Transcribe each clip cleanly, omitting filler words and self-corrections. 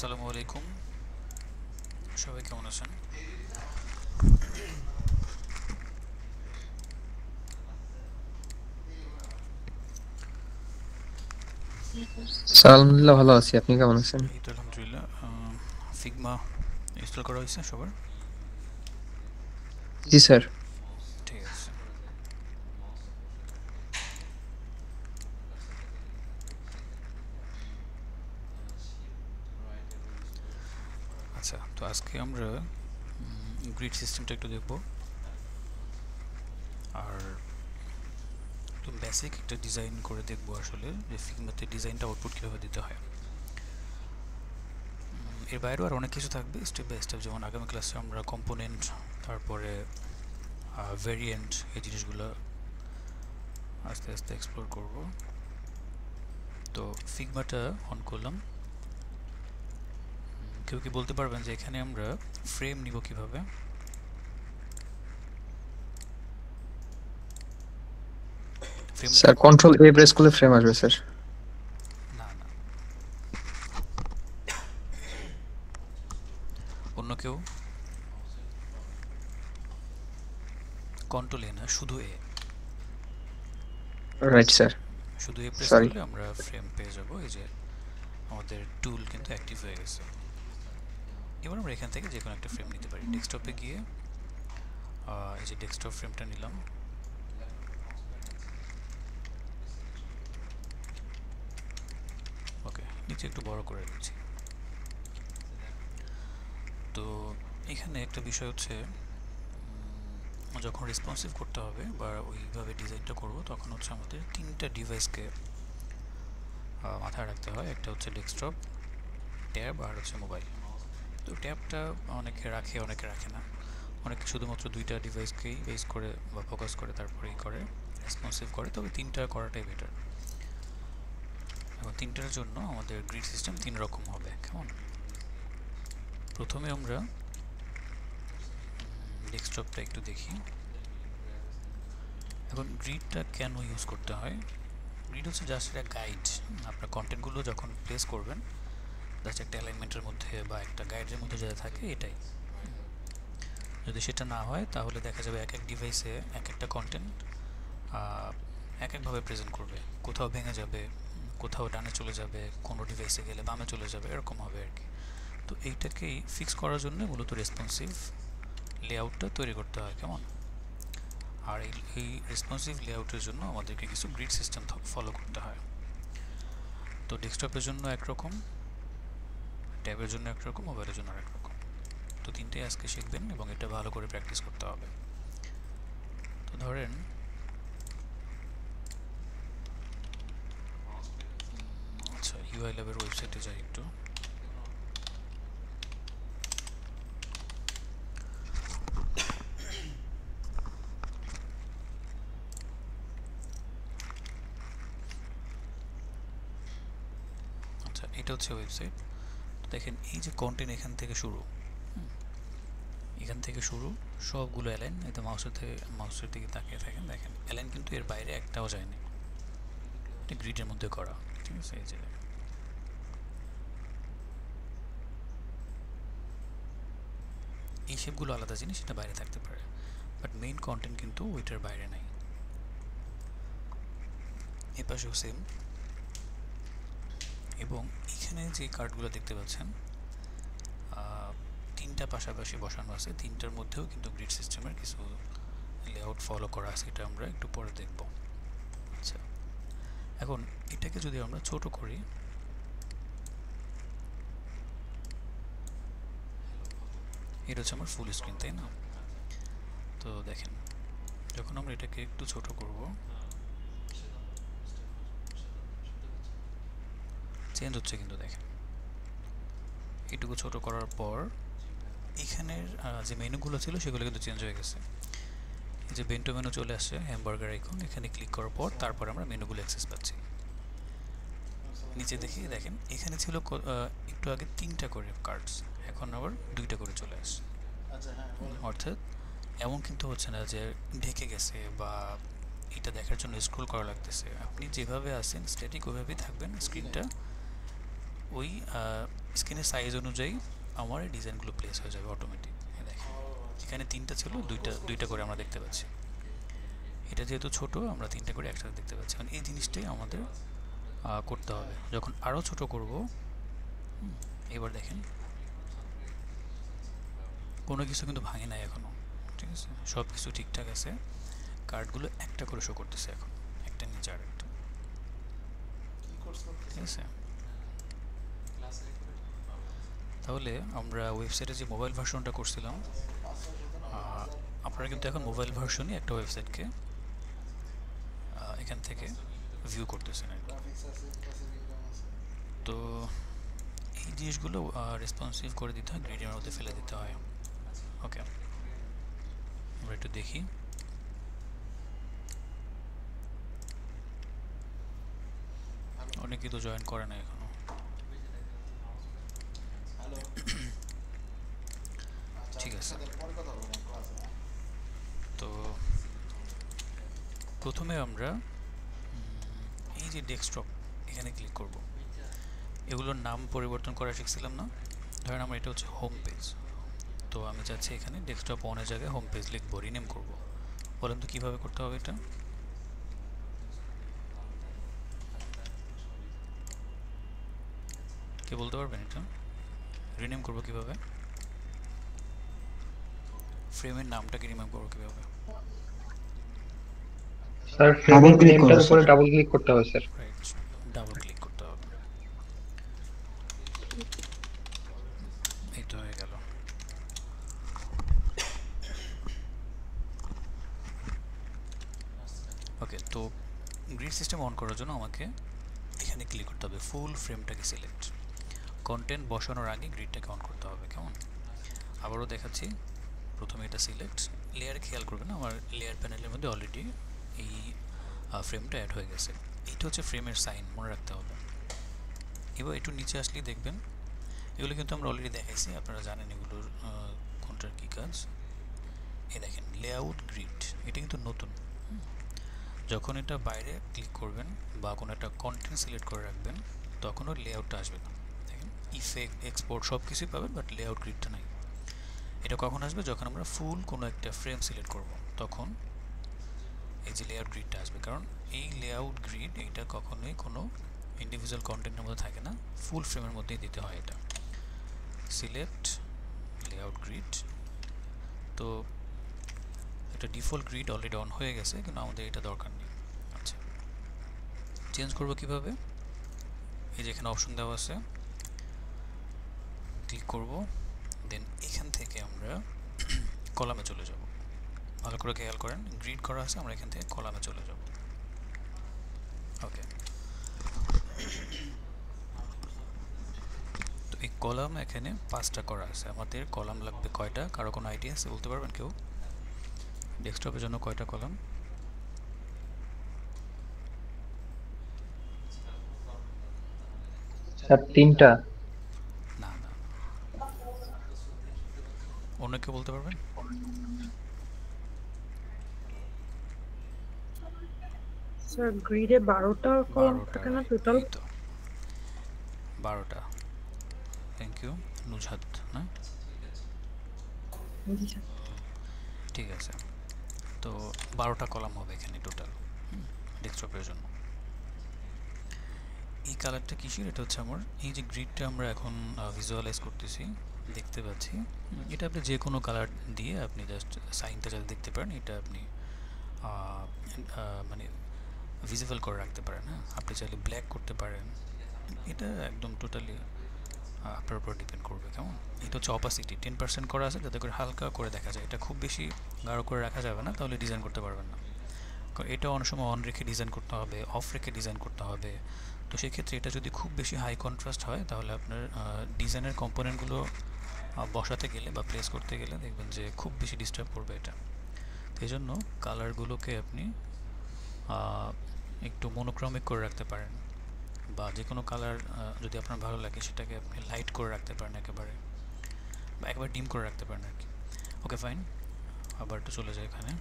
আসসালামু আলাইকুম, সবাই কেমন আছেন? স্যার আলহামদুলিল্লাহ ভালো আছি। আপনি কেমন আছেন? এই তো আলহামদুলিল্লাহ। ফিগমা ইনস্টল করা হয়েছে সবার? জি স্যার। ঠিক আছে। আচ্ছা, তো আজকে আমরা গ্রিড সিস্টেমটা একটু দেখব, আর একটু বেসিক একটা ডিজাইন করে দেখব আসলে যে ফিগমাতে ডিজাইনটা আউটপুট কীভাবে দিতে হয়। এর বাইরেও আর অনেক কিছু থাকবে স্টেপ বাই স্টেপ, যেমন আগামী ক্লাসে আমরা কম্পোনেন্ট, তারপরে ভেরিয়েন্ট, এই জিনিসগুলো আস্তে আস্তে এক্সপ্লোর করব। তো ফিগমাটা অন করলাম। কেউ কি বলতে পারবেন যে এখানে আমরা ফ্রেম নিব কিভাবে? ফ্রেম স্যার কন্ট্রোল এ প্রেস করলে ফ্রেম আসবে স্যার। না না, অন্য কেউ? কন্ট্রোল এ না, শুধু এ। Right sir. শুধু এ প্রেস সরি। করলে আমরা ফ্রেম পেয়ে যাব। এই যে আমাদের টুল কিন্তু অ্যাক্টিভ হয়ে গেছে। এবার আমরা এখান থেকে যে কোনো একটা ফ্রেম নিতে পারি। ডেস্কটপে গিয়ে এই যে ডেস্কটপ ফ্রেমটা নিলাম। ওকে, নিচে একটু বড় করে দিচ্ছি। তো এখানে একটা বিষয় হচ্ছে, যখন রেসপন্সিভ করতে হবে বা ওইভাবে ডিজাইনটা করব, তখন হচ্ছে আমাদের তিনটা ডিভাইসকে মাথায় রাখতে হয়। একটা হচ্ছে ডেস্কটপ, ট্যাব, আর হচ্ছে মোবাইল। তো ট্যাবটা অনেকে রাখে, অনেকে রাখে না। অনেকে শুধুমাত্র দুইটা ডিভাইসকেই বেস করে বা ফোকাস করে তারপরেই করে, রেসপন্সিভ করে। তবে তিনটা করাটাই বেটার। এবং তিনটার জন্য আমাদের গ্রিড সিস্টেম তিন রকম হবে। কেমন? প্রথমে আমরা ডেস্কটপটা একটু দেখি। এখন গ্রিডটা কেন ইউজ করতে হয়? গ্রিড হচ্ছে জাস্ট একটা গাইড। আপনার কন্টেন্টগুলো যখন প্লেস করবেন, জাস্ট একটা অ্যালাইনমেন্টের মধ্যে বা একটা গাইডের মধ্যে যেটা থাকে এটাই। যদি সেটা না হয় তাহলে দেখা যাবে এক এক ডিভাইসে এক একটা কন্টেন্ট এক একভাবে প্রেজেন্ট করবে। কোথাও ভেঙে যাবে, কোথাও ডানে চলে যাবে, কোনো ডিভাইসে গেলে বামে চলে যাবে, এরকম হবে আর কি। তো এইটাকেই ফিক্স করার জন্য মূলত রেসপন্সিভ লেআউটটা তৈরি করতে হয়। কেমন? আর এই রেসপন্সিভ লেআউটের জন্য আমাদেরকে কিছু গ্রিড সিস্টেম ফলো করতে হয়। তো ডেস্কটপের জন্য একরকম, ট্যাবের জন্য একরকম, মোবাইলের জন্য আরেক রকম। তো তিনটেই আজকে শিখবেন এবং এটা ভালো করে প্র্যাকটিস করতে হবে। তো ধরেন আচ্ছা, ইউআই ল্যাবের ওয়েবসাইটে যাই একটু। আচ্ছা, এটা হচ্ছে ওয়েবসাইট। দেখেন এই যে কন্টেন্ট এখান থেকে শুরু, এখান থেকে শুরু সবগুলো অ্যালাইন। এতে মাউসের দিকে তাকিয়ে থাকেন, দেখেন অ্যালাইন কিন্তু এর বাইরে একটাও যায়নি। এটা গ্রিডের মধ্যে করা। ঠিক আছে, এই যে এই শেপগুলো আলাদা জিনিস, এটা বাইরে থাকতে পারে, বাট মেইন কন্টেন্ট কিন্তু ওইটার বাইরে নাই। এ পাশেও সেম। এবং এখানে যে কার্ডগুলো দেখতে পাচ্ছেন, তিনটা পাশাপাশি বসানো আছে। তিনটার মধ্যেও কিন্তু গ্রিড সিস্টেমের কিছু লেআউট ফলো করা আছে, এটা আমরা একটু পরে দেখব। আচ্ছা, এখন এটাকে যদি আমরা ছোট করি, এটা হচ্ছে আমার ফুল স্ক্রিন, তাই না? তো দেখেন, যখন আমরা এটাকে একটু ছোট করব, চেঞ্জ হচ্ছে কিন্তু দেখেন। এটুকু ছোট করার পর এখানের যে মেনুগুলো ছিল সেগুলো কিন্তু চেঞ্জ হয়ে গেছে। এই যে বেন্টো মেনু চলে আসছে, হ্যামবার্গার আইকন, এখানে ক্লিক করার পর তারপর আমরা মেনুগুলো অ্যাক্সেস পাচ্ছি। নিচে দেখি, দেখেন এখানে ছিল একটু আগে তিনটা করে কার্ডস, এখন আবার দুইটা করে চলে আসছে। অর্থাৎ এমন কিন্তু হচ্ছে না যে ঢেকে গেছে বা এটা দেখার জন্য স্ক্রল করা লাগতেছে। আপনি যেভাবে আছেন স্ট্যাটিক ওইভাবেই থাকবেন, স্ক্রিনটা ওই স্ক্রিনের সাইজ অনুযায়ী আমার এই ডিজাইনগুলো প্লেস হয়ে যাবে অটোমেটিক। দেখেন এখানে 3টা ছিল, দুইটা করে আমরা দেখতে পাচ্ছি। এটা যেহেতু ছোট, আমরা 3টা করে একসাথে দেখতে পাচ্ছি। মানে এই জিনিসটাই আমাদের করতে হবে। যখন আরও ছোট করব, এবার দেখেন কোনো কিছু কিন্তু ভাঙে নাই এখনও, ঠিক আছে, সব কিছু ঠিকঠাক আছে। কার্ডগুলো একটা করে শো করতেছে এখন, একটা নিচে আর একটা, ঠিক আছে। তাহলে আমরা ওয়েবসাইটে যে মোবাইল ভার্সনটা করছিলাম, আপনারা কিন্তু এখন মোবাইল ভার্সনই একটা ওয়েবসাইটকে এখান থেকে ভিউ করতেছেন আর কি। তো এই জিনিসগুলো রেসপন্সিভ করে দিতে হয়, গ্রিডের মধ্যে ফেলে দিতে হয়। ওকে, আমরা একটু দেখি। অনেকেই তো জয়েন করে না এখনো। ঠিক আছে, তো প্রথমে আমরা এই যে ডেস্কটপ এখানে ক্লিক করব। এগুলোর নাম পরিবর্তন করা শিখছিলাম না? ধরেন আমরা এটা হচ্ছে হোম পেজ, তো আমি চাচ্ছি এখানে ডেস্কটপ অনের জায়গায় হোম পেজ লিখবো, রিনেম করব। বলেন তো কীভাবে করতে হবে এটা? কে বলতে পারবেন এটা রিনেম করবো কীভাবে? ফ্রেমের নামটাকে রিনেম করবো কীভাবে? স্যার ফ্রেমের নেমটার উপরে ডাবল ক্লিক করতে হবে স্যার। রাইট, ডাবল ক্লিক করতে হবে। এই তো হয়ে গেল। ওকে, তো গ্রিড সিস্টেম অন করার জন্য আমাকে এখানে ক্লিক করতে হবে, ফুল ফ্রেমটাকে সিলেক্ট। কন্টেন্ট বসানোর আগে গ্রিডটাকে অন করতে হবে, কেমন? আবারও দেখাচ্ছি। প্রথমে এটা সিলেক্ট, লেয়ারে খেয়াল করবেন আমার লেয়ার প্যানেলের মধ্যে অলরেডি এই ফ্রেমটা অ্যাড হয়ে গেছে। এইটা হচ্ছে ফ্রেমের সাইন, মনে রাখতে হবে। এবার একটু নিচে আসলেই দেখবেন এগুলো কিন্তু আমরা অলরেডি দেখাইছি, আপনারা জানেন এগুলোর কোনটার কী কাজ। এই দেখেন লেআউট গ্রিড, এটা কিন্তু নতুন। যখন এটা বাইরে ক্লিক করবেন বা কোনো একটা কন্টেন্ট সিলেক্ট করে রাখবেন, তখন ওর লেআউটটা আসবে না। দেখেন ইফেক্ট, এক্সপোর্ট সব কিছুই পাবেন, বাট লেআউট গ্রিডটা নাই। এটা কখন আসবে? যখন আমরা ফুল কোনো একটা ফ্রেম সিলেক্ট করব, তখন এই যে লেআউট গ্রিডটা আসবে। কারণ এই লেআউট গ্রিড এইটা কখনোই কোনো ইন্ডিভিজুয়াল কন্টেন্টের মধ্যে থাকে না, ফুল ফ্রেমের মধ্যেই দিতে হয়। এটা সিলেক্ট লেআউট গ্রিড, তো এটা ডিফল্ট গ্রিড অলরেডি অন হয়ে গেছে, কিন্তু আমাদের এটা দরকার নেই। আচ্ছা, চেঞ্জ করব কিভাবে? এই যে এখানে অপশন দেওয়া আছে, ক্লিক করব, দেন এখান থেকে আমরা কলামে চলে যাব। ভালো করে খেয়াল করেন, গ্রিড করা আছে, আমরা এখান থেকে কলামে চলে যাব। ওকে, তো এই কলাম এখানে 5টা করা আছে। আমাদের কলাম লাগবে কয়টা? কারো কোনো আইডিয়া আছে? বলতে পারবেন কেউ? ডেস্কটপের জন্য কয়টা কলাম? স্যার 3টা। না না, অন্য কেউ বলতে পারবেন? স্যার গ্রিডে 12টা কলাম 12টা, থাকে না রাইট, টোটাল? এই তো 12টা। Thank you Nuzhat. না, ঠিক আছে, তো 12টা কলাম হবে এখানে টোটাল ডেস্কটপের জন্য। এই কালারটা কিসের? এটা হচ্ছে আমার এই যে গ্রিডটা আমরা এখন ভিজুয়ালাইজ করতেছি, দেখতে পাচ্ছি। এটা আপনি যে কোনো কালার দিয়ে আপনি জাস্ট সাইনটা যাতে দেখতে পারেন, এটা আপনি মানে ভিজিবল করে রাখতে পারেন। হ্যাঁ, আপনি চাইলে ব্ল্যাক করতে পারেন, এটা একদম টোটালি আপনার উপর ডিপেন্ড করবে, কেমন? এটা হচ্ছে অপাসিটি 10% করা আছে, যাতে করে হালকা করে দেখা যায়। এটা খুব বেশি গাঢ় করে রাখা যাবে না, তাহলে ডিজাইন করতে পারবেন না। কারণ এটা অনেক সময় অন রেখে ডিজাইন করতে হবে, অফ রেখে ডিজাইন করতে হবে। তো সেক্ষেত্রে এটা যদি খুব বেশি হাই কন্ট্রাস্ট হয়, তাহলে আপনার ডিজাইনের কম্পোনেন্টগুলো বসাতে গেলে বা প্লেস করতে গেলে দেখবেন যে খুব বেশি ডিস্টার্ব করবে এটা। তো এই জন্য কালারগুলোকে আপনি একটু মনোক্রমিক করে রাখতে পারেন, বা যে কোনো কালার যদি আপনার ভালো লাগে সেটাকে আপনি লাইট করে রাখতে পারেন একেবারে, বা একেবারে ডিম করে রাখতে পারেন আর কি। ওকে ফাইন, আবার একটু চলে যায় এখানে।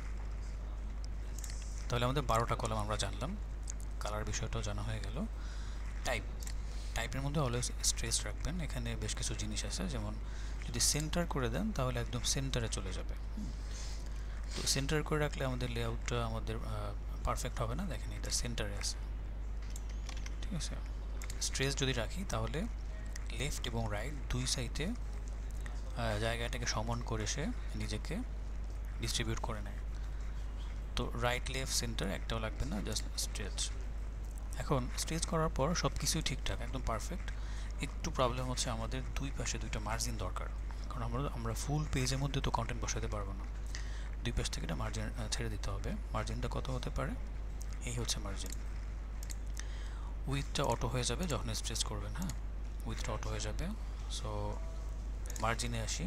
তাহলে আমাদের 12টা কলাম আমরা জানলাম, কালার বিষয়টাও জানা হয়ে গেল। টাইপ টাইপের মধ্যে অলওয়েজ স্ট্রেস রাখবেন। এখানে বেশ কিছু জিনিস আছে, যেমন যদি সেন্টার করে দেন তাহলে একদম সেন্টারে চলে যাবে। তো সেন্টার করে রাখলে আমাদের লেআউটটা আমাদের পারফেক্ট হবে না। দেখেন এটা সেন্টারে আছে, ঠিক আছে। স্ট্রেস যদি রাখি তাহলে লেফট এবং রাইট দুই সাইডে জায়গাটাকে সমান করে সে নিজেকে ডিস্ট্রিবিউট করে নেয়। তো রাইট লেফট সেন্টার একটাও লাগবে না, জাস্ট স্ট্রেচ। এখন স্ট্রেচ করার পর সব কিছুই ঠিকঠাক, একদম পারফেক্ট। একটু প্রবলেম হচ্ছে আমাদের দুই পাশে দুইটা মার্জিন দরকার, কারণ আমরা ফুল পেজের মধ্যে তো কন্টেন্ট বসাতে পারবো না। দুই পাশ থেকে এটা মার্জিন ছেড়ে দিতে হবে। মার্জিনটা কত হতে পারে? এই হচ্ছে মার্জিন। উইথটা অটো হয়ে যাবে যখন স্ট্রেচ করবেন, হ্যাঁ, উইথটা অটো হয়ে যাবে। সো মার্জিনে আসি।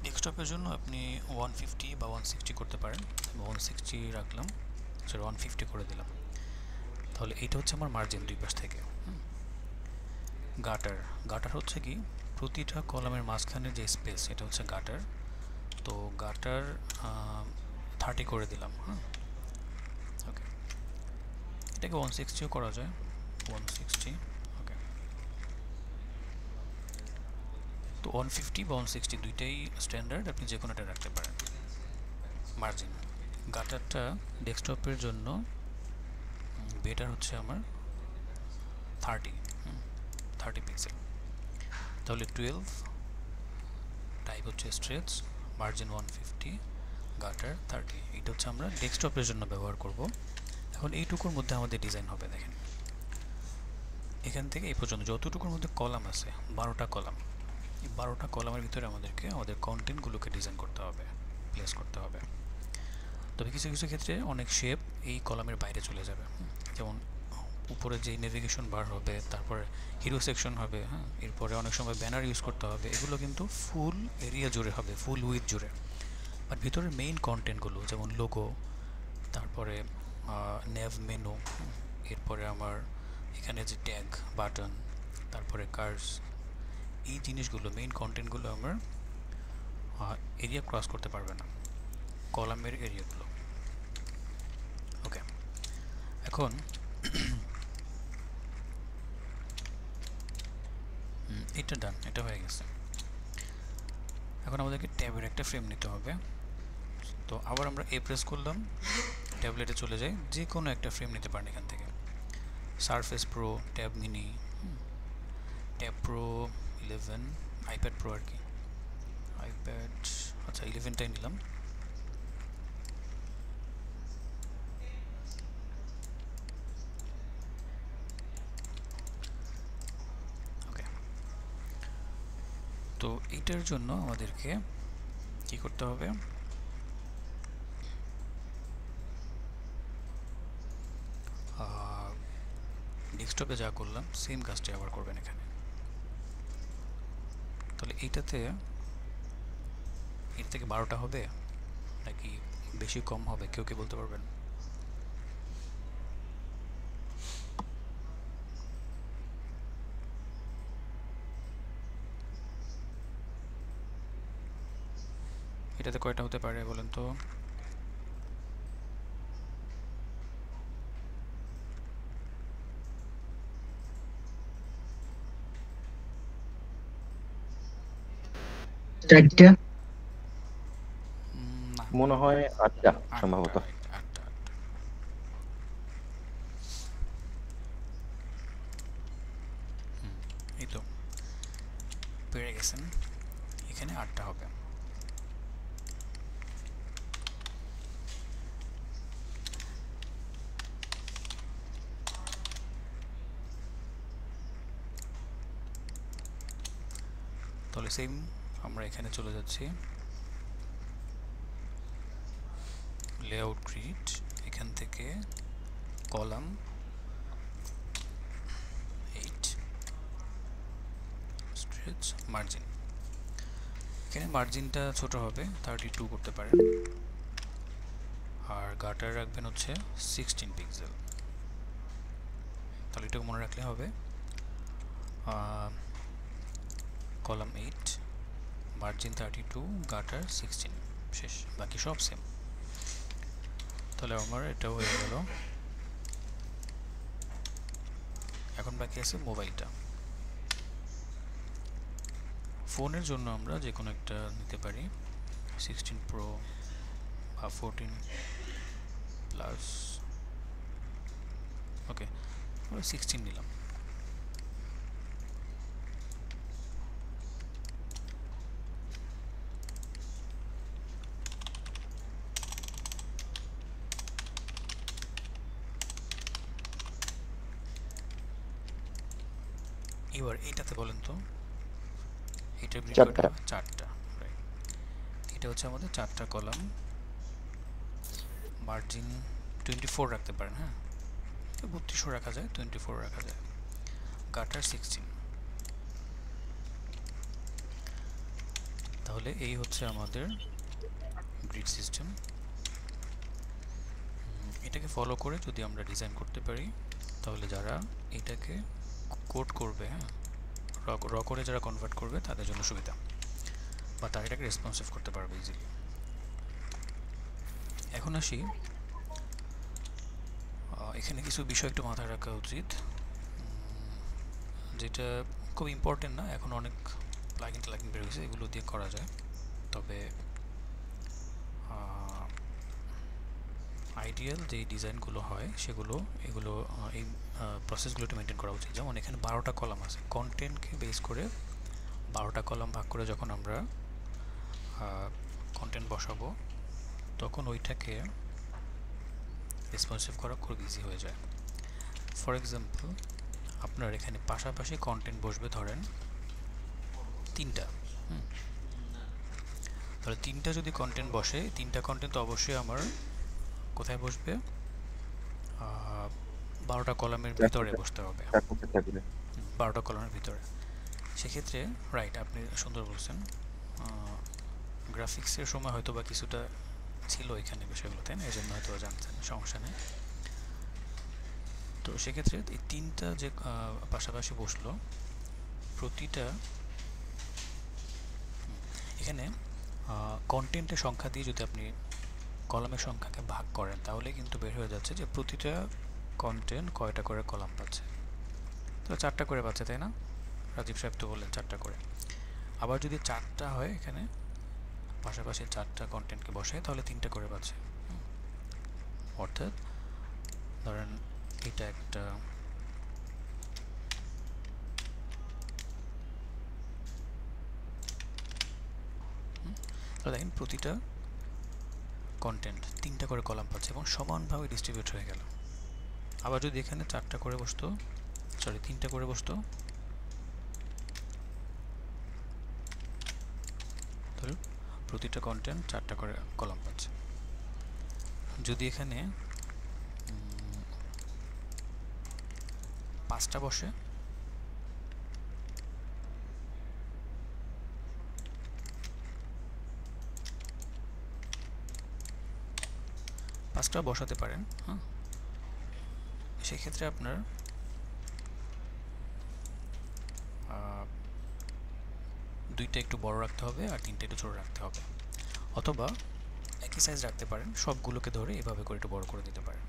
ডেস্কটপের জন্য আপনি 150 বা 160 করতে পারেন। 160 রাখলাম, সরি 150 করে দিলাম। তাহলে এইটা হচ্ছে আমার মার্জিন দুই পাশ থেকে। গাটার হচ্ছে কি, প্রতিটা কলামের মাঝখানে যে স্পেস, এটা হচ্ছে গাটার। তো গাটার 30 করে দিলাম, হ্যাঁ। ওকে, এটাকে 160ও করা যায়, 160। ওকে, তো 150 বা 160 দুইটাই স্ট্যান্ডার্ড, আপনি যে কোনোটা রাখতে পারেন। মার্জিন গাটারটা ডেস্কটপের জন্য বেটার হচ্ছে আমার 30 পিক্সেল। তাহলে 12, টাইপ হচ্ছে স্ট্রেচ, মার্জিন 150, গাটার 30। এটা হচ্ছে আমরা ডেস্কটপের জন্য ব্যবহার করব। এখন এইটুকুর মধ্যে আমাদের ডিজাইন হবে। দেখেন এখান থেকে এই পর্যন্ত যতটুকুর মধ্যে কলাম আছে, 12টা কলাম, এই 12টা কলামের ভিতরে আমাদেরকে আমাদের কন্টেন্টগুলোকে ডিজাইন করতে হবে, প্লেস করতে হবে। তবে কিছু কিছু ক্ষেত্রে অনেক শেপ এই কলামের বাইরে চলে যাবে, যেমন উপরে যে নেভিগেশন বার হবে, তারপরে হিরো সেকশন হবে, হ্যাঁ, এরপরে অনেক সময় ব্যানার ইউজ করতে হবে। এগুলো কিন্তু ফুল এরিয়া জুড়ে হবে, ফুল উইথ জুড়ে। আর ভিতরের মেইন কন্টেন্টগুলো যেমন লোগো, তারপরে নেভ মেনু, এরপরে আমার এখানে যে ট্যাগ বাটন, তারপরে কার্স, এই জিনিসগুলো মেইন কন্টেন্টগুলো আমার এরিয়া ক্রস করতে পারবে না, কলামের এরিয়াগুলো। ওকে, এখন এটা ডান, এটা হয়ে গেছে। এখন আমাদেরকে ট্যাবের একটা ফ্রেম নিতে হবে। তো আবার আমরা প্রেস করলাম, ট্যাবলেটে চলে যাই, যে কোনো একটা ফ্রেম নিতে পারেন এখান থেকে। Surface pro, tab mini, tab pro 11, iPad pro আর কি, আইপ্যাড, আচ্ছা 11টাই নিলাম। ওকে, তো এইটার জন্য আমাদেরকে কি করতে হবে? ডেস্কটপে যা করলাম সেম কাজটি আবার করবেন এখানে। তাহলে এইটাতে এর থেকে 12টা হবে নাকি বেশি কম হবে, কেউ কি বলতে পারবেন? এটাতে কয়টা হতে পারে বলেন তো? চারটা, না, মনে হয় 8টা সম্ভবত। 8টা। এই তো পেরে গেছেন, এখানে 8টা হবে। তাহলে সেম আমরা এখানে চলে যাচ্ছি, লেআউট গ্রিড, এখান থেকে কলাম 8, স্ট্রেচ, মার্জিন। এখানে মার্জিনটা ছোট হবে, 32 করতে পারেন। আর গাটার রাখবেন হচ্ছে 16 পিক্সেল। তাহলে এটাকে মনে রাখলে হবে কলাম 8, মার্জিন 32, গাটার 16, শেষ, বাকি সব সেম। তাহলে আমার এটা হয়ে গেল। এখন বাকি আছে মোবাইলটা। ফোনের জন্য আমরা যে কোনো একটা নিতে পারি, 16 প্রো বা 14 প্লাস। ওকে, আমরা 16 নিলাম। এবার এইটাতে বলেন তো, এটার চারটা। চারটা, রাইট। এটা হচ্ছে আমাদের চারটা কলাম। মার্জিন 24 রাখতে পারেন, হ্যাঁ 32 রাখা যায়, 24 রাখা যায়। গাটার 16। তাহলে এই হচ্ছে আমাদের গ্রিড সিস্টেম। এটাকে ফলো করে যদি আমরা ডিজাইন করতে পারি, তাহলে যারা এটাকে কোড করবে, হ্যাঁ র করে যারা কনভার্ট করবে তাদের জন্য সুবিধা, বা তারা এটাকে রেসপন্সিভ করতে পারবে ইজিলি। এখন আসি, এখানে কিছু বিষয় একটু মাথায় রাখা উচিত, যেটা খুব ইম্পর্টেন্ট না। এখন অনেক প্লাগইন বের হয়েছে, এগুলো দিয়ে করা যায়। তবে আইডিয়াল যে ডিজাইনগুলো হয় সেগুলো, এগুলো এই প্রসেসগুলোটা মেনটেন করা উচিত। যেমন এখানে 12টা কলাম আছে, কন্টেন্টকে বেস করে 12টা কলাম ভাগ করে যখন আমরা কন্টেন্ট বসাবো, তখন ওইটাকে রেসপন্সিভ করা খুব ইজি হয়ে যায়। ফর এক্সাম্পল, আপনার এখানে পাশাপাশি কন্টেন্ট বসবে ধরেন 3টা, তাহলে 3টা যদি কন্টেন্ট বসে, 3টা কন্টেন্ট তো অবশ্যই আমার কোথায় বসবে, 12টা কলামের ভিতরে বসতে হবে, 12টা কলামের ভিতরে। সেক্ষেত্রে রাইট, আপনি সুন্দর বলছেন, গ্রাফিক্সের সময় হয়তো বা কিছুটা ছিল এখানে বিষয়গুলো, তাই না? এই জন্য হয়তো জানতেন, সমস্যা নেই। তো সেক্ষেত্রে এই 3টা যে পাশাপাশি বসলো, প্রতিটা এখানে কন্টেন্টের সংখ্যা দিয়ে যদি আপনি কলামের সংখ্যাকে ভাগ করেন, তাহলে কিন্তু বের হয়ে যাচ্ছে যে প্রতিটা কন্টেন্ট কয়টা করে কলাম পাচ্ছে। তো 4টা করে পাচ্ছে, তাই না? রাজীব সাহেব তো বললেন 4টা করে। আবার যদি 4টা হয়, এখানে পাশাপাশি 4টা কন্টেন্টকে বসায়, তাহলে 3টা করে পাচ্ছে। অর্থাৎ ধরেন এটা একটা, তাহলে দেখেন প্রতিটা কন্টেন্ট 3টা করে কলাম পাচ্ছে এবং সমানভাবে ডিস্ট্রিবিউট হয়ে গেল। আবার যদি এখানে 4টা করে বসতো, সরি 3টা করে বসতো, ধরুন প্রতিটা কন্টেন্ট 4টা করে কলাম পাচ্ছে। যদি এখানে 5টা বসে, পাঁচটা বসাতে পারেন, হ্যাঁ। সেক্ষেত্রে আপনার দুইটা একটু বড় রাখতে হবে আর 3টা একটু ছোট রাখতে হবে, অথবা একই সাইজ রাখতে পারেন, সবগুলোকে ধরে এভাবে করে একটু বড় করে দিতে পারেন।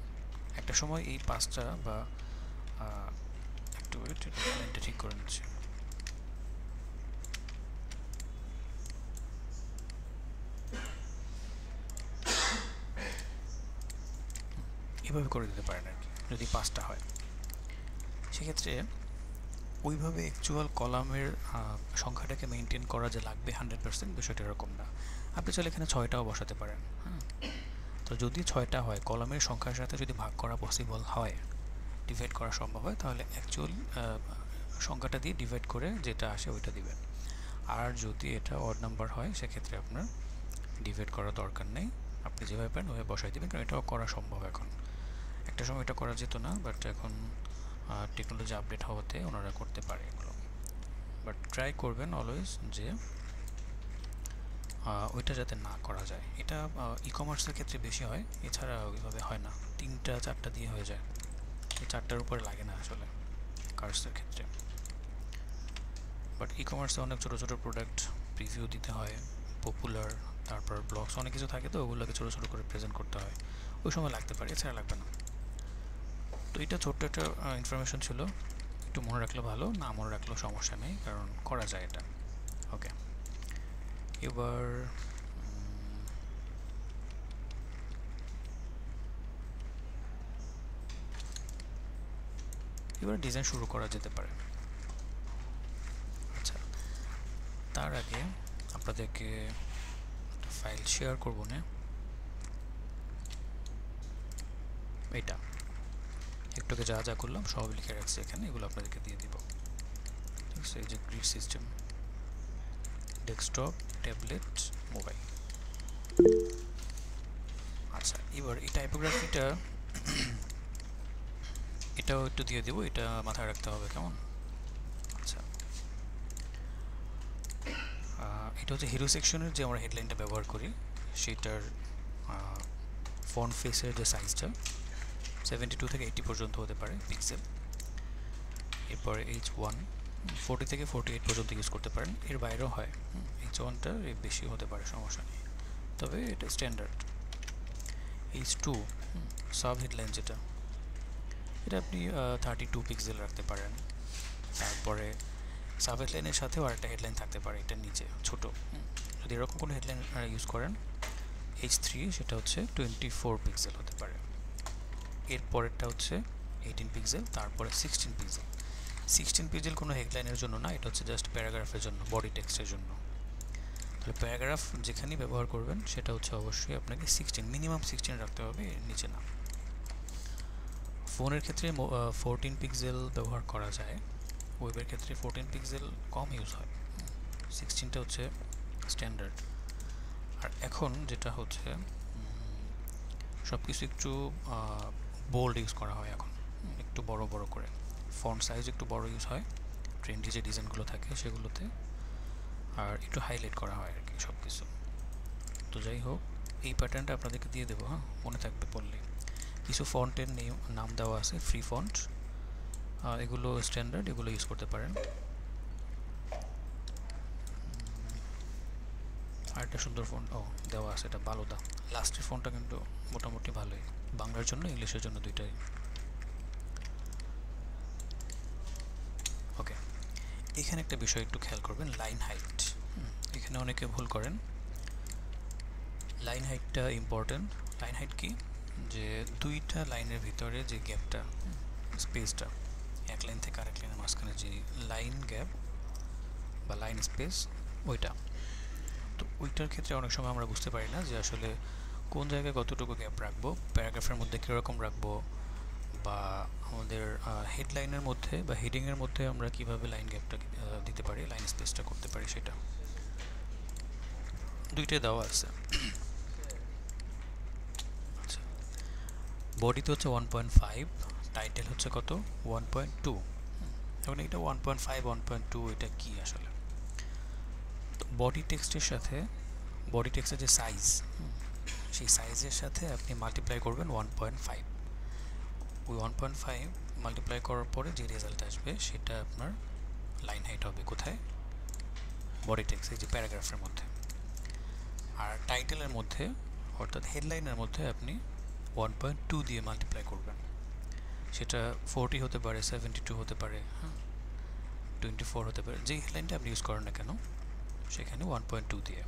একটা সময় এই 5টা বা একটু লাইনটা ঠিক করে নিচ্ছি, এভাবে করে দিতে পারেন আর কি, যদি 5টা হয়। সেক্ষেত্রে ওইভাবে অ্যাকচুয়াল কলামের সংখ্যাটাকে মেনটেন করা যে লাগবে 100%, বিষয়টা এরকম না। আপনি চাইলে এখানে 6টাও বসাতে পারেন, হ্যাঁ। তো যদি 6টা হয়, কলামের সংখ্যার সাথে যদি ভাগ করা পসিবল হয়, ডিভাইড করা সম্ভব হয়, তাহলে অ্যাকচুয়াল সংখ্যাটা দিয়ে ডিভাইড করে যেটা আসে ওইটা দিবেন। আর যদি এটা অড নাম্বার হয়, সেক্ষেত্রে আপনার ডিভাইড করার দরকার নেই, আপনি যেভাবে পারেন ওইভাবে বসাই দেবেন, কারণ এটাও করা সম্ভব এখন। একটা সময় এটা করা যেত না, বাট এখন টেকনোলজি আপডেট হওয়াতে ওনারা করতে পারে এগুলো। বাট ট্রাই করবেন অলওয়েজ যে ওইটা যাতে না করা যায়। এটা ই কমার্সের ক্ষেত্রে বেশি হয়, এছাড়া ওইভাবে হয় না। 3টা 4টা দিয়ে হয়ে যায়, এই 4টার উপরে লাগে না আসলে কার্সের ক্ষেত্রে। বাট ই কমার্সে অনেক ছোটো ছোটো প্রোডাক্ট রিভিউ দিতে হয়, পপুলার, তারপর ব্লগস, অনেক কিছু থাকে, তো ওগুলোকে ছোটো ছোটো করে প্রেজেন্ট করতে হয়, ওই সময় লাগতে পারে, এছাড়া লাগবে না। তো এটা ছোট্ট একটা ইনফরমেশন ছিল, একটু মনে রাখলে ভালো, না মনে রাখলেও সমস্যা নেই, কারণ করা যায় এটা। ওকে, এবার ডিজাইন শুরু করা যেতে পারে। আচ্ছা, তার আগে আপনাদেরকে একটা ফাইল শেয়ার করবো না, এটা একটুকে যা যা করলাম সব লিখে রাখছি এখানে, এগুলো আপনাদেরকে দিয়ে দিব। ঠিক আছে, এই যে grid system, desktop, tablet, mobile. আচ্ছা, এবার এই টাইপোগ্রাফিটা এটাও একটু দিয়ে দেবো, এটা মাথায় রাখতে হবে কেমন। আচ্ছা, এটা হচ্ছে হিরো সেকশনের যে আমরা হেডলাইনটা ব্যবহার করি সেটার ফন্ট ফেসের যে সাইজটা 72 থেকে 80 পর্যন্ত হতে পারে পিক্সেল। এরপরে H1 40 থেকে 48 পর্যন্ত ইউজ করতে পারেন, এর বাইরেও হয়। H1টার বেশি হতে পারে, সমস্যা নেই, তবে এটা স্ট্যান্ডার্ড। H2 সাব হেডলাইন যেটা, এটা আপনি 32 পিক্সেল রাখতে পারেন। তারপরে সাব হেডলাইনের সাথেও আরেকটা হেডলাইন থাকতে পারে এটার নিচে ছোট। যদি এরকম কোনো হেডলাইন ইউজ করেন H3 সেটা হচ্ছে 24 পিক্সেল হতে পারে। এরপরেরটা হচ্ছে 18 পিক্সেল, তারপরে 16 পিক্সেল। 16 পিক্সেল কোনো হেডলাইনের জন্য না, এটা হচ্ছে জাস্ট প্যারাগ্রাফের জন্য, বডি টেক্সটের জন্য। তাহলে প্যারাগ্রাফ যেখানেই ব্যবহার করবেন সেটা হচ্ছে অবশ্যই আপনাকে 16 মিনিমাম 16 রাখতে হবে, এর নিচে না। ফোনের ক্ষেত্রে 14 পিক্সেল ব্যবহার করা যায়, ওয়েবের ক্ষেত্রে 14 পিক্সেল কম ইউজ হয়, 16টা হচ্ছে স্ট্যান্ডার্ড। আর এখন যেটা হচ্ছে সব কিছু একটু বোল্ড ইউজ করা হয় এখন, একটু বড় বড় করে, ফন্ট সাইজ একটু বড় ইউজ হয় ট্রেন্ডি যে ডিজাইনগুলো থাকে সেগুলোতে, আর একটু হাইলাইট করা হয় আর কি সব কিছু। তো যাই হোক, এই প্যাটার্নটা আপনাদেরকে দিয়ে দেবো, হ্যাঁ মনে থাকবে পড়লে। কিছু ফন্টের নাম দেওয়া আছে, ফ্রি ফন্ট, এগুলো স্ট্যান্ডার্ড, এগুলো ইউজ করতে পারেন। আর একটা সুন্দর ফন্ট দেওয়া আছে, এটা বালোদা, লাস্টের ফন্টটা কিন্তু মোটামুটি ভালোই, বাংলার জন্য ইংলিশের জন্য দুইটাই। ওকে, এখানে একটা বিষয় একটু খেয়াল করবেন, লাইন হাইট। এখানে অনেকে ভুল করেন, লাইন হাইটটা ইম্পর্টেন্ট। লাইন হাইট কি, যে দুইটা লাইনের ভিতরে যে গ্যাপটা, স্পেসটা, এক লাইন থেকে আরেক লাইনের মাঝখানে যে লাইন গ্যাপ বা লাইন স্পেস, ওইটা। তো ওইটার ক্ষেত্রে অনেক সময় আমরা বুঝতে পারি না যে আসলে কোন জায়গায় কতটুকু গ্যাপ রাখবো, প্যারাগ্রাফের মধ্যে কীরকম রাখবো, বা আমাদের হেডলাইনের মধ্যে বা হেডিংয়ের মধ্যে আমরা কিভাবে লাইন গ্যাপটা দিতে পারি, লাইন স্পেসটা করতে পারি, সেটা দুইটাই দেওয়া আছে। আচ্ছা, বডিতে হচ্ছে 1.5, টাইটেল হচ্ছে কত 1.2। এখন এটা 1.5 1.2 এটা কি আসলে, বডি টেক্সটের সাথে, বডি টেক্সটের যে সাইজ, সেই সাইজের সাথে আপনি মাল্টিপ্লাই করবেন 1.5। ওই 1.5 মাল্টিপ্লাই করার পরে যে রেজাল্ট আসবে সেটা আপনার লাইন হাইট হবে। কোথায়, বডি টেক্সট, এই যে প্যারাগ্রাফের মধ্যে। আর টাইটেলের মধ্যে অর্থাৎ হেডলাইনের মধ্যে আপনি 1.2 দিয়ে মাল্টিপ্লাই করবেন, সেটা 40 হতে পারে, 72 হতে পারে, 24 হতে পারে, যেই হেডলাইনটা আপনি ইউজ করেন না কেন সেখানে 1.2 দিয়ে।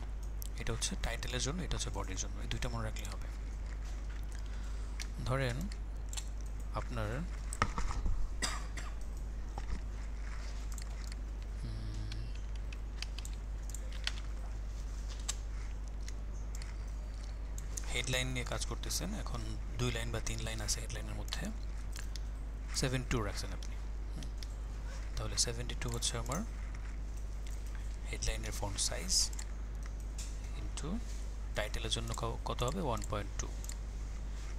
এটা হচ্ছে টাইটেলের জন্য, এটা হচ্ছে বডির জন্য, এই দুইটা মনে রাখলে হবে। ধরেন আপনার হেডলাইন নিয়ে কাজ করতেছেন, এখন 2 লাইন বা 3 লাইন আছে হেডলাইনের মধ্যে, 72 রাখছেন আপনি, তাহলে 72 হচ্ছে আমার হেডলাইনের ফন্ট সাইজ ইনটু টাইটেলের জন্য কত হবে 1.2,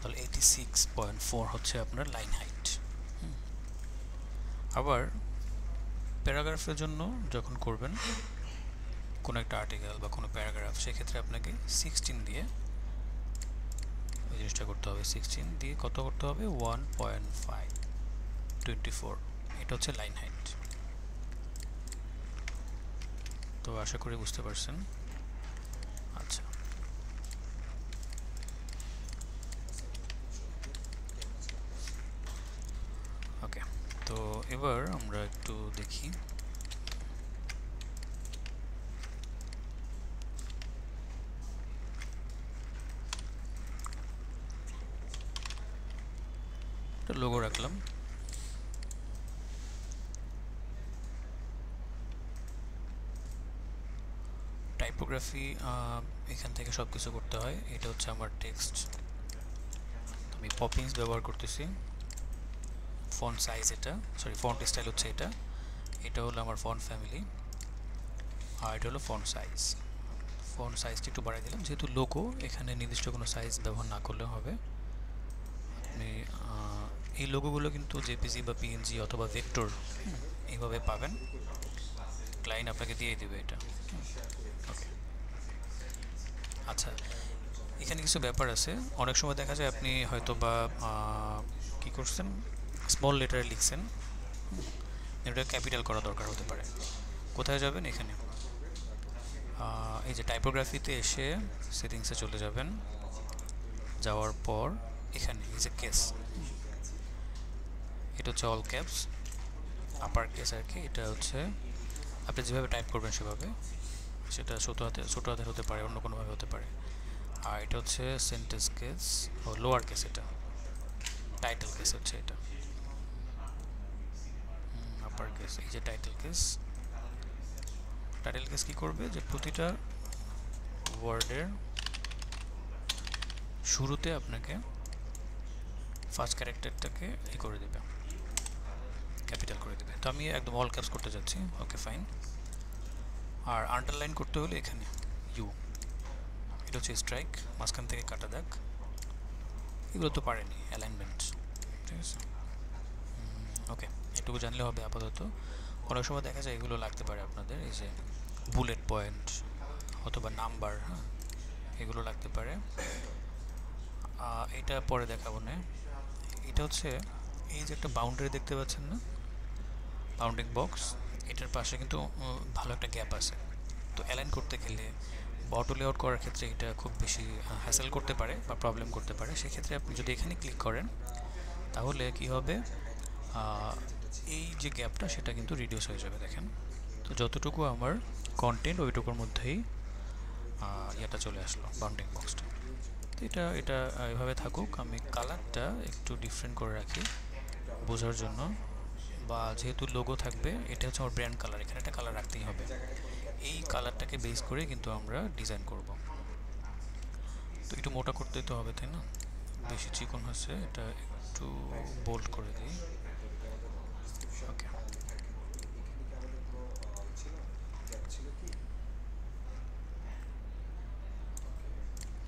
তাহলে 86.4 হচ্ছে আপনার লাইন হাইট। আবার প্যারাগ্রাফের জন্য যখন করবেন কোনো একটা আর্টিকেল বা কোনো প্যারাগ্রাফ, সেক্ষেত্রে আপনাকে 16 দিয়ে ওই জিনিসটা করতে হবে, 16 দিয়ে কত করতে হবে 1.5, 24, এটা হচ্ছে লাইন হাইট। তো আশা করি বুঝতে পারছেন। আচ্ছা, ওকে, তো এবার আমরা একটু দেখি একটা লোগো রাখলাম। টাইপোগ্রাফি এখান থেকে সব কিছু করতে হয়। এটা হচ্ছে আমার টেক্সট, আমি পপিংস ব্যবহার করতেছি। ফন্ট সাইজ এটা, সরি ফন্ট স্টাইল হচ্ছে এটা, এটা হলো আমার ফন্ট ফ্যামিলি, আর এটা হলো ফন্ট সাইজ। ফন্ট সাইজটা একটু বাড়াই দিলাম, যেহেতু লোগো এখানে নির্দিষ্ট কোনো সাইজ ব্যবহার না করলেও হবে। আপনি এই লোগোগুলো কিন্তু জেপিজি বা পিএনজি অথবা ভেক্টর এইভাবে পাবেন, ক্লায়েন্ট আপনাকে দিয়ে দেবে এটা। ওকে, আচ্ছা এখানে কিছু ব্যাপার আছে। অনেক সময় দেখা যায় আপনি হয়তো বা কী করছেন, স্মল লেটারে লিখছেন, এটা ক্যাপিটাল করা দরকার হতে পারে। কোথায় যাবেন? এখানে এই যে টাইপোগ্রাফিতে এসে সেটিংসে চলে যাবেন, যাওয়ার পর এখানে এই যে কেস, এটা হচ্ছে অল ক্যাপস, আপার কেস আর কি। এটা হচ্ছে আপনি যেভাবে টাইপ করবেন সেভাবে, সেটা ছোটো হাতের হতে পারে, অন্য কোনোভাবে হতে পারে। আর এটা হচ্ছে সেন্টেন্স কেস ও লোয়ার কেস, এটা টাইটেল কেস হচ্ছে এটা আপার কেস। এই যে টাইটেল কেস, টাইটেল কেস কী করবে যে প্রতিটা ওয়ার্ডের শুরুতে আপনাকে ফার্স্ট ক্যারেক্টারটাকে ই করে দেবে, ক্যাপিটাল করে দেবে। তো আমি একদম অল ক্যাপস করতে যাচ্ছি, ওকে ফাইন। আর আন্ডারলাইন করতে হলে এখানে ইউ, এটা হচ্ছে স্ট্রাইক, মাঝখান থেকে কাটা দাগ, এগুলো তো পারেনি, অ্যালাইনমেন্ট, ঠিক আছে। ওকে, এটুকু জানলে হবে আপাতত। অনেক সময় দেখা যায় এগুলো লাগতে পারে আপনাদের, এই যে বুলেট পয়েন্ট অথবা নাম্বার, হ্যাঁ এগুলো লাগতে পারে। এটা পরে দেখাবো না। এটা হচ্ছে এই যে একটা বাউন্ডারি দেখতে পাচ্ছেন না, বাউন্ডিং বক্স, এটার পাশে কিন্তু ভালো একটা গ্যাপ আছে। তো অ্যালাইন করতে গেলে বা অটো লেআউট করার ক্ষেত্রে এটা খুব বেশি হ্যাসেল করতে পারে বা প্রবলেম করতে পারে। সেক্ষেত্রে আপনি যদি এখানে ক্লিক করেন তাহলে কি হবে, এই যে গ্যাপটা সেটা কিন্তু রিডিউস হয়ে যাবে। দেখেন, তো যতটুকু আমার কন্টেন্ট ওইটুকুর মধ্যেই ইয়েটা চলে আসলো, বাউন্ডিং বক্সটা। তো এটা এভাবে থাকুক। আমি কালারটা একটু ডিফারেন্ট করে রাখি বোঝার জন্য, বা যেহেতু লোগো থাকবে, এটা হচ্ছে আমার ব্র্যান্ড কালার, এখানে একটা কালার রাখতেই হবে। এই কালারটাকে বেস করে কিন্তু আমরা ডিজাইন করব। তো একটু মোটা করতেই তো হবে, তাই না? বেশি চিকন হচ্ছে, এটা একটু বোল্ড করে দিই। ওকে,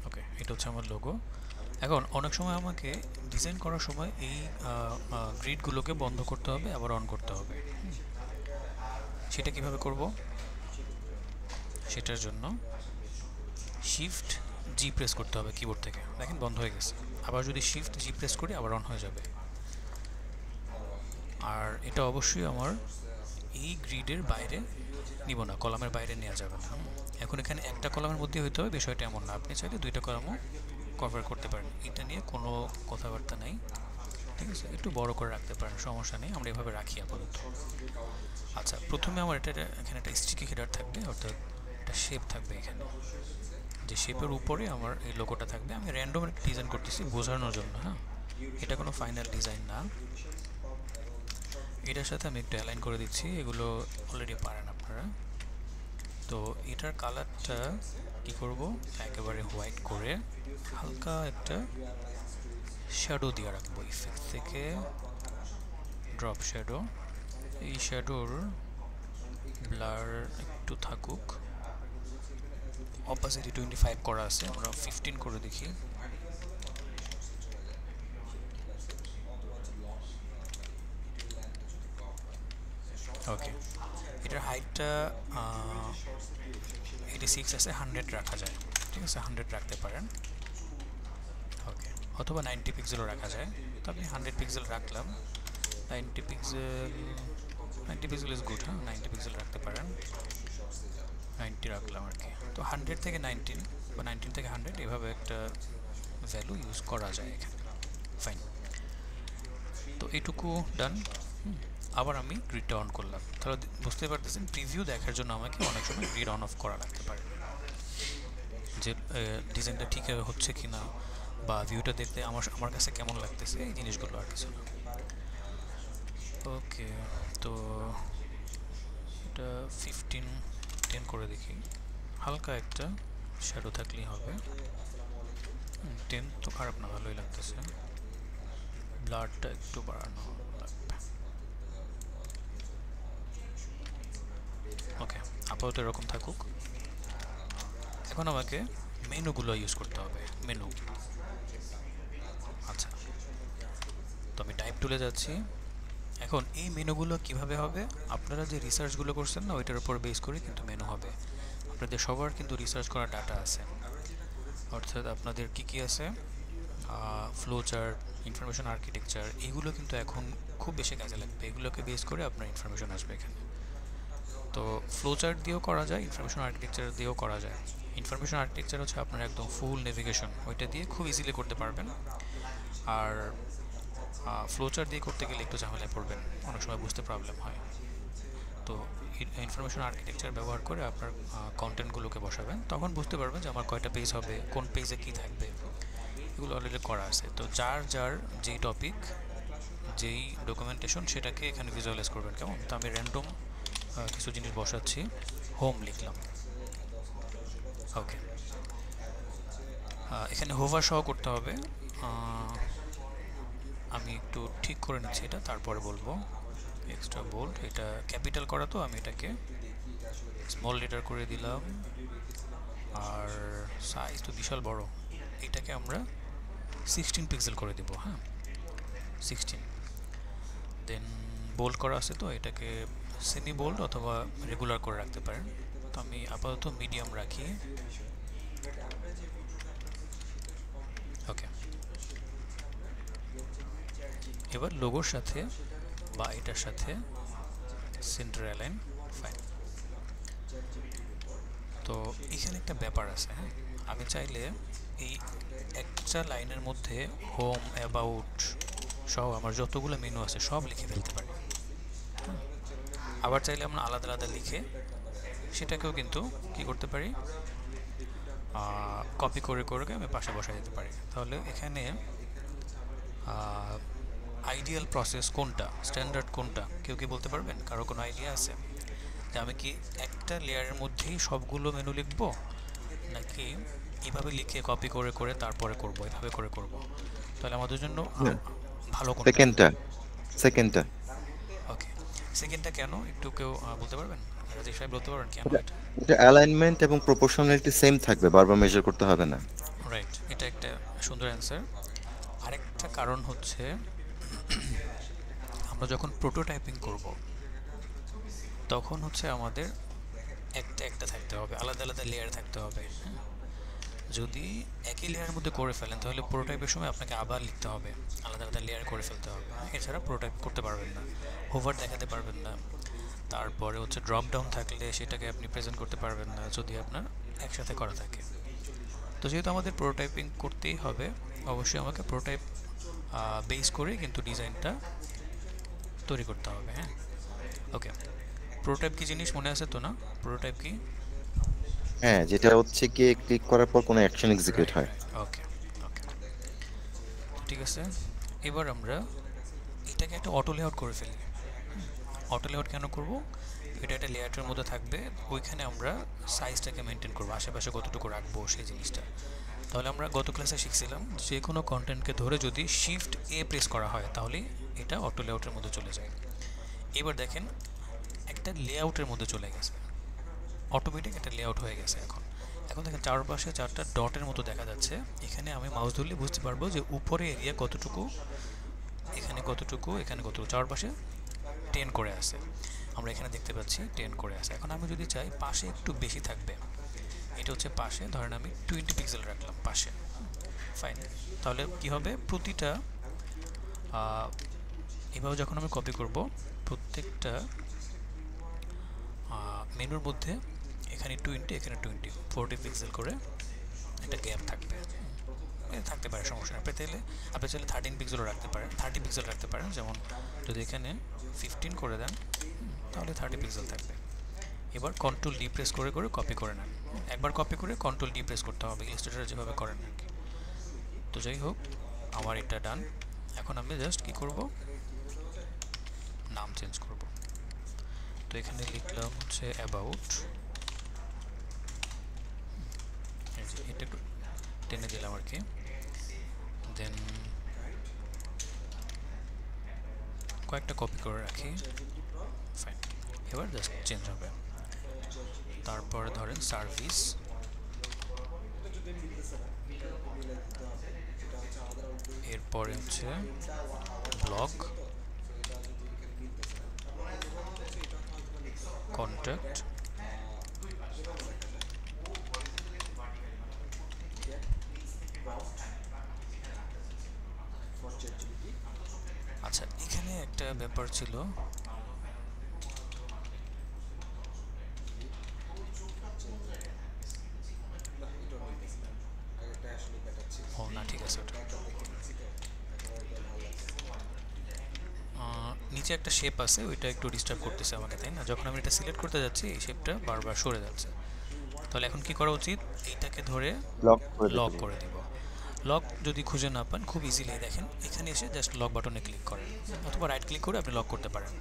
ওকে, এটা হচ্ছে আমার লোগো। এখন অনেক সময় আমাকে ডিজাইন করার সময় এই গ্রিডগুলোকে বন্ধ করতে হবে, আবার অন করতে হবে। সেটা কিভাবে করব? সেটার জন্য শিফট জি প্রেস করতে হবে কিবোর্ড থেকে। দেখেন বন্ধ হয়ে গেছে। আবার যদি শিফট জি প্রেস করি আবার অন হয়ে যাবে। আর এটা অবশ্যই আমার এই গ্রিডের বাইরে নিব না, কলামের বাইরে নেওয়া যাবে না। এখন এখানে একটা কলামের মধ্যে হইতে হবে, বিষয়টা এমন না। আপনি চাইলে দুইটা কলামও কভার করতে পারেন, এটা নিয়ে কোনো কথাবার্তা নেই, ঠিক আছে। একটু বড় করে রাখতে পারেন, সমস্যা নেই, আমরা এভাবে রাখি আপাতত। আচ্ছা, প্রথমে আমার এখানে একটা স্টিকি হেডার থাকবে, অর্থাৎ একটা শেপ থাকবে এখানে, যে শেপের উপরে আমার এই লোগোটা থাকবে। আমি র্যান্ডম ডিজাইন করতেছি বোঝানোর জন্য, হ্যাঁ, এটা কোনো ফাইনাল ডিজাইন না। এটার সাথে আমি একটু অ্যালাইন করে দিচ্ছি, এগুলো অলরেডি পারেন আপনারা। তো এটার কালারটা কি করব, একেবারে হোয়াইট করে হালকা একটা শ্যাডো দিয়ে রাখবো। ইফেক্ট থেকে ড্রপ শ্যাডো, এই শ্যাডোর ব্লার একটু থাকুক, অপাসিটি 25 করা আছে, আমরা 15 করে দেখি। ওকে, এটার হাইটটা 86 আছে, 100 রাখা যায়, ঠিক আছে, 100 রাখতে পারেন। ওকে, অথবা 90 পিক্সেলও রাখা যায়। তো আপনি 100 পিক্সেল রাখলাম, 90 পিক্সেল ইজ গুড, হ্যাঁ 90 পিক্সেল রাখতে পারেন, 90 রাখলাম আর কি। তো 100 থেকে 19 বা 19 থেকে 100 এভাবে একটা ভ্যালু ইউজ করা যায় এখানে, ফাইন। তো এইটুকু ডান। আবার আমি গ্রিডটা অন করলাম, তাহলে বুঝতে পারতেছেন প্রিভিউ দেখার জন্য আমাকে অনেক সময় গ্রিড অন অফ করা লাগতে পারে, যে ডিজাইনটা ঠিক হচ্ছে কি না, বা ভিউটা দেখতে আমার আমার কাছে কেমন লাগতেছে এই জিনিসগুলো আর কিছু না। ওকে, তো এটা 15-10 করে দেখি, হালকা একটা শ্যাডো থাকলেই হবে। 10 তো খারাপ না, ভালোই লাগতেছে। ব্লাডটা একটু বাড়ানো লাগবে। ওকে, আপাতত এরকম থাকুক। এখন আমাকে মেনুগুলো ইউজ করতে হবে। মেনু, আচ্ছা, তো আমি টাইপ টুলে যাচ্ছি। এখন এই মেনুগুলো কিভাবে হবে, আপনারা যে রিসার্চগুলো করছেন না ওইটার উপর বেস করে কিন্তু মেনু হবে। আপনাদের সবার কিন্তু রিসার্চ করা ডাটা আছে, অর্থাৎ আপনাদের কি কি আছে, ফ্লো চার্ট, ইনফরমেশন আর্কিটেকচার, এগুলো কিন্তু এখন খুব বেশি কাজে লাগবে। এগুলোকে বেস করে আপনার ইনফরমেশন আসবে এখানে। তো ফ্লো চার্ট দিয়েও করা যায়, ইনফরমেশন আর্কিটেকচার দিয়েও করা যায়। ইনফরমেশন আর্কিটেকচার হচ্ছে আপনার একদম ফুল নেভিগেশন, ওইটা দিয়ে খুব ইজিলি করতে পারবেন। আর ফ্লো চার্ট দিয়ে করতে গেলে একটু ঝামেলায় পড়বেন, অনেক সময় বুঝতে প্রবলেম হয়। তো ইনফরমেশন আর্কিটেকচার ব্যবহার করে আপনার কন্টেন্টগুলোকে বসাবেন, তখন বুঝতে পারবেন যে আমার কয়টা পেজ হবে, কোন পেজে কী থাকবে, এগুলো অলরেডি করা আছে। তো যার যার যেই টপিক, যেই ডকুমেন্টেশন, সেটাকে এখানে ভিজুয়ালাইজ করবেন। কেমন, তো আমি র্যান্ডম কিছু জিনিস বসাচ্ছি, হোম লিখলাম। ওকে, এখানে হোভার সহ করতে হবে। আমি একটু ঠিক করে নিচ্ছি এটা, তারপরে বলবো। এক্সট্রা বোল্ড, এটা ক্যাপিটাল করা, তো আমি এটাকে স্মল লেটার করে দিলাম। আর সাইজ তো বিশাল বড়, এটাকে আমরা 16 পিক্সেল করে দিব। হ্যাঁ, 16। দেন বোল্ড করা আছে, তো এটাকে সেমি বোল্ড অথবা রেগুলার করে রাখতে পারেন। তো আমি আপাতত মিডিয়াম রাখি। ওকে, এবার লোগোর সাথে বা এটার সাথে সেন্টার অ্যালাইন, ফাইন। তো এখানে একটা ব্যাপার আছে। হ্যাঁ, আমি চাইলে এই একটা লাইনের মধ্যে হোম, অ্যাবাউট সহ আমার যতগুলো মেনু আছে সব লিখে ফেলতে পারি। আবার চাইলে আমরা আলাদা আলাদা লিখে সেটাকেও কিন্তু কি করতে পারি, কপি করে করে আমি পাশে বসাই দিতে পারি। তাহলে এখানে আইডিয়াল প্রসেস কোনটা, স্ট্যান্ডার্ড কোনটা, কেউ কি বলতে পারবেন? কারো কোনো আইডিয়া আছে যে আমি কি একটা লেয়ারের মধ্যেই সবগুলো মেনু লিখব, নাকি এইভাবে লিখে কপি করে করে তারপরে করব, এভাবে করে করব? তাহলে আমাদের জন্য ভালো কোনটা? সেকেন্ডটা। ওকে, সেকেন্ডটা কেন একটু কেউ বলতে পারবেন? রাজীব সাহেব বলতে পারবেন কেন এটা? এটা অ্যালাইনমেন্ট এবং প্রপোর্শনালিটি সেম থাকবে, বারবার মেজার করতে হবে না। রাইট, এটা একটা সুন্দর অ্যান্সার। আরেকটা কারণ হচ্ছে আমরা যখন প্রোটোটাইপিং করব তখন হচ্ছে আমাদের একটা একটা থাকতে হবে, আলাদা আলাদা লেয়ার থাকতে হবে। হ্যাঁ, যদি একই লেয়ারের মধ্যে করে ফেলেন তাহলে প্রোটোটাইপের সময় আপনাকে আবার লিখতে হবে, আলাদা আলাদা লেয়ার করে ফেলতে হবে। এছাড়া প্রোটোটাইপ করতে পারবেন না, হোভার দেখাতে পারবেন না। তারপরে হচ্ছে ড্রপ ডাউন থাকলে সেটাকে আপনি প্রেজেন্ট করতে পারবেন না যদি আপনার একসাথে করা থাকে। তো যেহেতু আমাদের প্রোটোটাইপিং করতেই হবে, অবশ্যই আমাকে প্রোটোটাইপ বেস করে কিন্তু ডিজাইনটা তৈরি করতে হবে। হ্যাঁ, ওকে, প্রোটোটাইপ কি জিনিস মনে আছে তো না? প্রোটোটাইপ কি? হ্যাঁ, যেটা হচ্ছে গিয়ে ক্লিক করার পর কোনো অ্যাকশন এক্সিকিউট হয়। ওকে ওকে, ঠিক আছে। এবার আমরা এটাকে একটা অটো লেআউট করে ফেলি। অটো লেআউট কেন করব? এটা একটা লেআউটের মধ্যে থাকবে, ওইখানে আমরা সাইজটাকে মেনটেন করবো, আশেপাশে কতটুকু রাখবো সেই জিনিসটা। তাহলে আমরা গত ক্লাসে শিখছিলাম যে কোনো কন্টেন্টকে ধরে যদি শিফট এ প্রেস করা হয় তাহলে এটা অটো লেআউটের মধ্যে চলে যায়। এবার দেখেন একটা লেআউটের মধ্যে চলে গেছে, অটোমেটিক একটা লেআউট হয়ে গেছে। এখন এখন দেখেন চারপাশে চারটা ডটের মতো দেখা যাচ্ছে। এখানে আমি মাউস ধরলে বুঝতে পারবো যে উপরে এরিয়া কতটুকু, এখানে কতটুকু, এখানে কতটুকু, চারপাশে 10 করে আছে। আমরা এখানে দেখতে পাচ্ছি 10 করে আছে। এখন আমি যদি চাই পাশে একটু বেশি থাকবে, এটা হচ্ছে পাশে, ধরেন আমি 20 পিক্সেল রাখলাম পাশে, ফাইন। তাহলে কি হবে, প্রতিটা এভাবে যখন আমি কপি করব প্রত্যেকটা মেনুর মধ্যে এখানে 20, এখানে 20, 40 পিক্সেল করে একটা গ্যাপ থাকবে, থাকতে পারে, সমস্যা নেই। আপনি চাইলে 13 পিক্সেলও রাখতে পারেন, 30 পিক্সেল রাখতে পারেন। যেমন যদি এখানে 15 করে দেন তাহলে 30 পিক্সেল থাকবে। এবার কন্ট্রোল ডি প্রেস করে করে কপি করে নেন। একবার কপি করে কন্ট্রোল ডি প্রেস করতে হবে, ইলাস্ট্রেটরে যেভাবে করেন আর কি। তো যাই হোক, আমার এটা ডান। এখন আমি জাস্ট কি করব, নাম চেঞ্জ করব। তো এখানে লিখলাম হচ্ছে অ্যাবাউট, এটা একটু টেনে দিলাম আর কি। দেন কয়েকটা কপি করে রাখি, ফাইন। এবার জাস্ট চেঞ্জ হবে। তারপরে ধরেন সার্ভিস, এরপরে হচ্ছে ব্লগ, কন্ট্যাক্ট, আচ্ছা এখানে একটা ব্যাপার ছিল, ও না ঠিক আছে ওটা, নিচে একটা শেপ আছে, ওইটা একটু ডিস্টার্ব করতেছে আমাকে, তাই না? যখন আমি এটা সিলেক্ট করতে যাচ্ছি এই শেপটা বারবার সরে যাচ্ছে। তাহলে এখন কি করা উচিত, এইটাকে ধরে লক করে দিব। লক যদি খুঁজে না পান, খুব ইজিলি দেখেন এখানে এসে জাস্ট লক বাটনে ক্লিক করেন, অথবা রাইট ক্লিক করে আপনি লক করতে পারেন।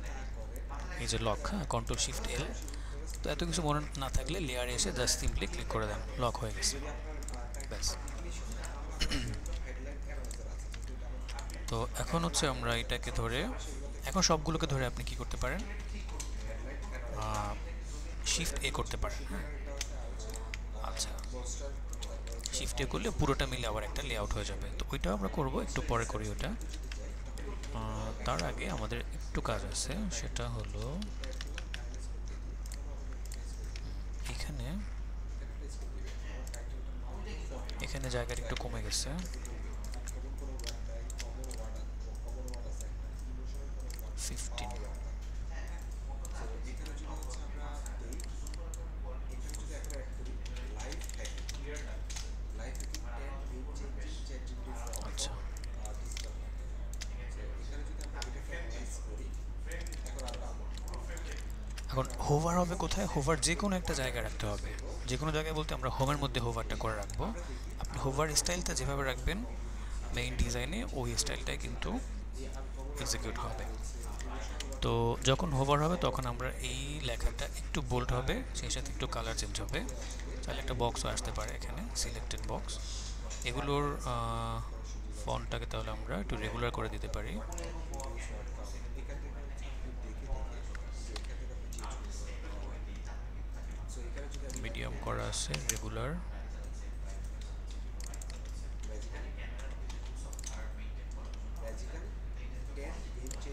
এই যে লক, হ্যাঁ, কন্ট্রোল শিফট এল। তো এত কিছু মনে না থাকলে লেয়ারে এসে জাস্ট সিম্পলি ক্লিক করে দেন, লক হয়ে গেছে, ব্যাস। তো এখন হচ্ছে আমরা এটাকে ধরে, এখন সবগুলোকে ধরে আপনি কি করতে পারেন, শিফট এ করতে পারেন, হ্যাঁ। আচ্ছা, শিফট এ করলে পুরোটা মিলে আবার একটা লেআউট হয়ে যাবে। তো ওইটাও আমরা করব, একটু পরে করি ওটা। তার আগে আমাদের একটু কাজ আছে, সেটা হলো এখানে এখানে জায়গাটা একটু কমে গেছে, 15। আচ্ছা, এখন হোভার হবে কোথায়, হোভার যে কোনো একটা জায়গায় রাখতে হবে। যে কোনো জায়গায় বলতে আমরা হোমের মধ্যে হোভারটা করে রাখবো। আপনি হোভার স্টাইলটা যেভাবে রাখবেন মেইন ডিজাইনে, ওই স্টাইলটাই কিন্তু এক্সিকিউট হবে। তো যখন হোভার হবে তখন আমরা এই লেখাটা একটু বোল্ড হবে, সেই সাথে একটু কালার চেঞ্জ হবে। তাহলে একটা বক্সও আসতে পারে এখানে, সিলেক্টেড বক্স। এগুলোর ফন্টটাকে তাহলে আমরা একটু রেগুলার করে দিতে পারি। মিডিয়াম করা আছে, রেগুলার।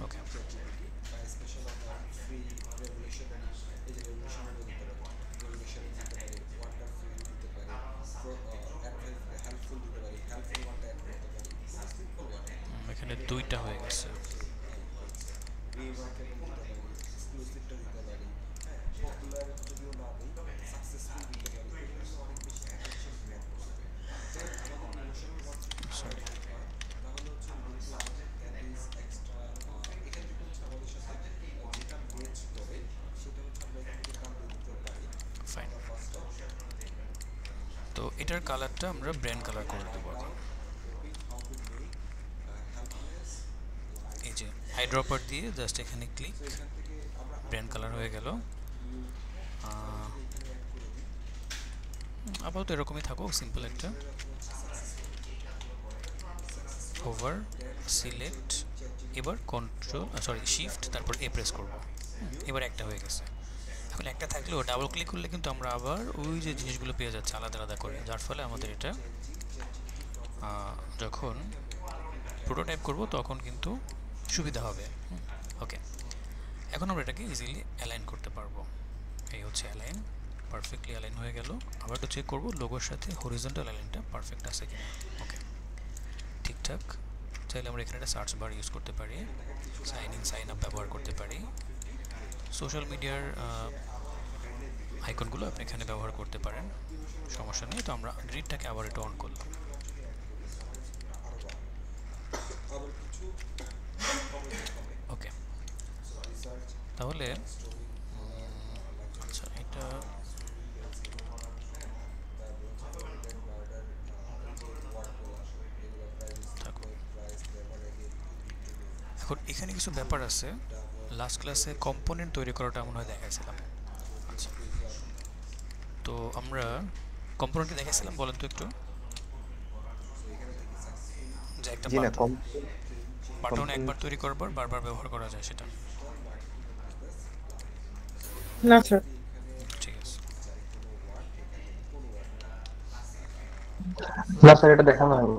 ওকে, এখানে দুইটা হয়ে গেছে। Sorry, fine. তো এটার কালারটা আমরা ব্র্যান্ড কালার করে দেবো এখন। এই যে আইড্রপার দিয়ে জাস্ট এখানে ক্লিক, ব্র্যান্ড কালার হয়ে গেল। আপাতত এরকমই থাকুক, সিম্পল একটা। ওভার, সিলেক্ট, এবার কন্ট্রোল শিফট তারপর এ প্রেস করব। এবার একটা হয়ে গেছে। এখন একটা থাকলেও ডাবল ক্লিক করলে কিন্তু আমরা আবার ওই যে জিনিসগুলো পেয়ে যাচ্ছে আলাদা আলাদা করে, যার ফলে আমাদের এটা যখন প্রোটোটাইপ করব তখন কিন্তু সুবিধা হবে। ওকে, এখন আমরা এটাকে ইজিলি অ্যালাইন করতে পারবো। এই হচ্ছে অ্যালাইন, পারফেক্টলি অ্যালাইন হয়ে গেল। আবার একটু চেক করবো লোগোর সাথে হরিজন্টাল অ্যালাইনটা পারফেক্ট আছে কিনা। ওকে, ঠিকঠাক। চাইলে আমরা এখানে একটা সার্চ বার ইউজ করতে পারি, সাইন ইন সাইন আপ ব্যবহার করতে পারি। সোশ্যাল মিডিয়ার আইকনগুলো আপনি এখানে ব্যবহার করতে পারেন, সমস্যা নেই। তো আমরা গ্রিডটাকে আবার একটু অন করলাম। ওকে, তাহলে আচ্ছা এটা এখানে কিছু ব্যাপার আছে, লাস্ট ক্লাসে কম্পোনেন্ট তৈরি করাটা মনে হয় দেখাইছিলাম। আচ্ছা, তো আমরা কম্পোনেন্টে দেখাইছিলাম, বলেন তো একটু, যে একটা জি না, বাটন একবার তৈরি করবার বারবার ব্যবহার করা যায় সেটা। না স্যার। ঠিক আছে, না স্যার, এটা দেখানো হয়নি।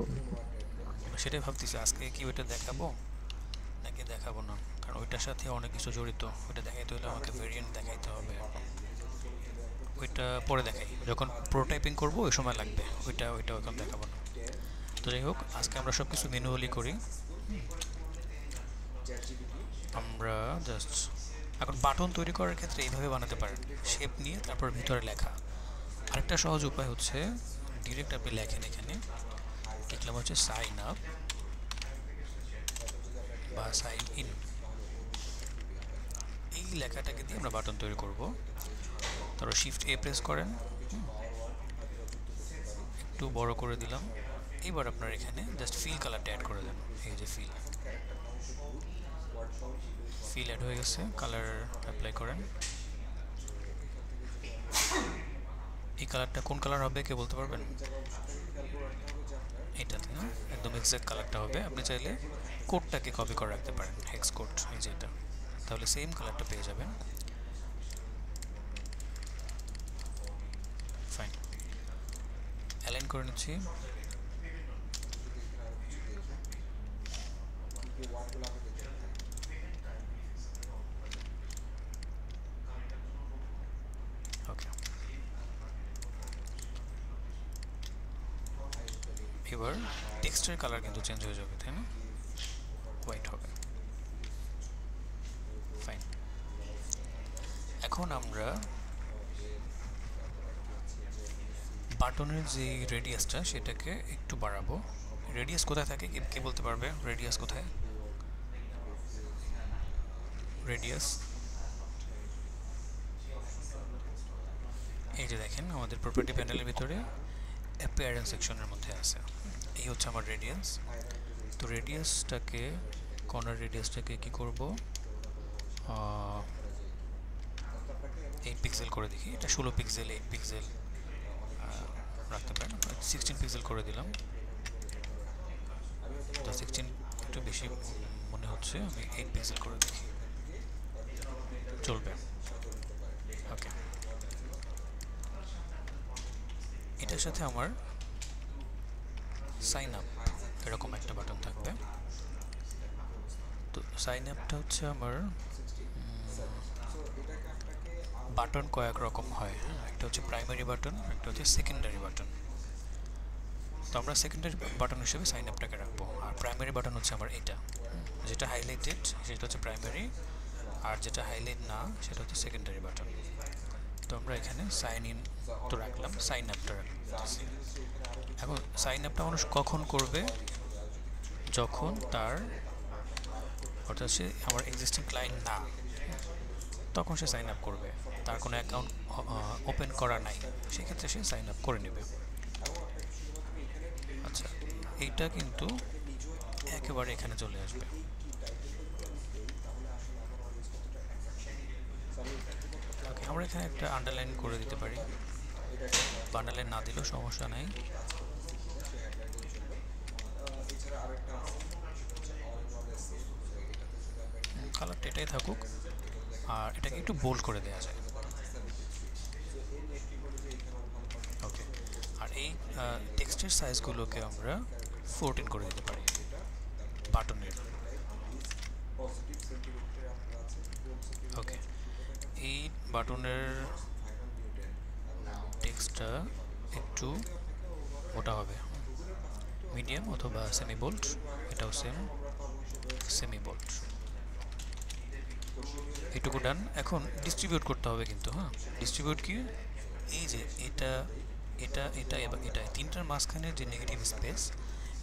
সেটাই ভাবতেছি আজকে কি ওইটা দেখাবো নাকি দেখাবো না, কারণ ওইটার সাথে অনেক কিছু জড়িত। ওইটা দেখাইতে হলে আমাকে ভেরিয়েন্ট দেখাইতে হবে, ওইটা পরে দেখাই, যখন প্রোটোটাইপিং করবো ওই সময় লাগবে, ওইটা এখন দেখাবো না। তো যাই হোক, আজকে আমরা সব কিছু ম্যানুয়ালি করি। আমরা জাস্ট এখন বাটন তৈরি করার ক্ষেত্রে এইভাবে বানাতে পারেন, শেপ নিয়ে তারপর ভিতরে লেখা। আরেকটা সহজ উপায় হচ্ছে ডিরেক্ট আপনি লেখেন, এখানে লিখলাম হচ্ছে সাইন আপ বা সাইন ইন, এই লেখাটাকে দিয়ে আমরা বাটন তৈরি করব। তারপর শিফট এ প্রেস করেন, একটু বড় করে দিলাম। এবার আপনার এখানে জাস্ট ফিল কালারটা অ্যাড করে দেন, এই যে ফিল অ্যাড হয়ে গেছে, কালার অ্যাপ্লাই করেন। এই কালারটা কোন কালার হবে কে বলতে পারবেন? এটাতে না, একদম এক্সাক্ট কালারটা হবে। আপনি চাইলে কোডটাকে কপি করে রাখতে পারেন, হেক্স কোড, এই যে এটা, তাহলে সেম কালারটা পেয়ে যাবেন। ফাইন, অ্যালাইন করে নিচ্ছি। ওকে, এবার টেক্সটের কালার কিন্তু চেঞ্জ হয়ে যাবে, তাই না? হোয়াইট হবে। ফাইন, এখন আমরা বাটনের যে রেডিয়াসটা সেটাকে একটু বাড়াবো। রেডিয়াস কোথায় থাকে কে বলতে পারবে? রেডিয়াস কোথায়? রেডিয়াস এই যে দেখেন আমাদের প্রপার্টি প্যানেলের ভিতরে অ্যাপিয়ারেন্স সেকশনের মধ্যে আছে। এই হচ্ছে আমার রেডিয়াস। তো রেডিয়াসটাকে, কর্নার রেডিয়াসটাকে কি করব, 8 পিক্সেল করে দেখি। এটা 16 পিক্সেল, 8 পিক্সেল রাখতে পারেন। 16 পিক্সেল করে দিলাম। তো 16 একটু বেশি মনে হচ্ছে, আমি 8 পিক্সেল করে দেখি, চলবে। ওকে, এটার সাথে আমার সাইন আপ এরকম একটা বাটন থাকবে। তো সাইন আপটা হচ্ছে আমার বাটন কয়েক রকম হয়, একটা হচ্ছে প্রাইমারি বাটন, একটা হচ্ছে সেকেন্ডারি বাটন। তো আমরা সেকেন্ডারি বাটন হিসেবে সাইন আপটাকে রাখবো, আর প্রাইমারি বাটন হচ্ছে আমার এটা, যেটা হাইলাইটেড সেটা হচ্ছে প্রাইমারি, আর যেটা হাইলাইট না সেটা হচ্ছে সেকেন্ডারি বাটন। তো আমরা এখানে সাইন ইন তো রাখলাম, সাইন আপটা রাখছি। এখন সাইন আপটা মানুষ কখন করবে? যখন তার, অর্থাৎ সে আমার এক্সিস্টিং ক্লায়েন্ট না, তখন সে সাইন আপ করবে। তার কোনো অ্যাকাউন্ট ওপেন করা নাই, সেক্ষেত্রে সে সাইন আপ করে নেবে। আচ্ছা, এইটা কিন্তু একেবারে এখানে চলে আসবে। ওকে, আমরা এখানে একটা আন্ডারলাইন করে দিতে পারি, বা আন্ডারলাইন না দিলেও সমস্যা নাই। কালারটা এটাই থাকুক, আর এটাকে একটু বোল্ড করে দেওয়া যায়। ওকে, আর এই টেক্সটের সাইজগুলোকে আমরা 14 করে দিতে পারি বাটনের। ওকে, এই বাটনের টেক্সটটা একটু মোটা হবে, মিডিয়াম অথবা সেমি বোল্ড, এটাও সেম সেমি বোল্ড। এইটুকু ডান। এখন ডিস্ট্রিবিউট করতে হবে কিন্তু, হ্যাঁ, ডিস্ট্রিবিউট কি, এই যে এটা এটা এটা এবং এটা তিনটার মাঝখানে যে নেগেটিভ স্পেস,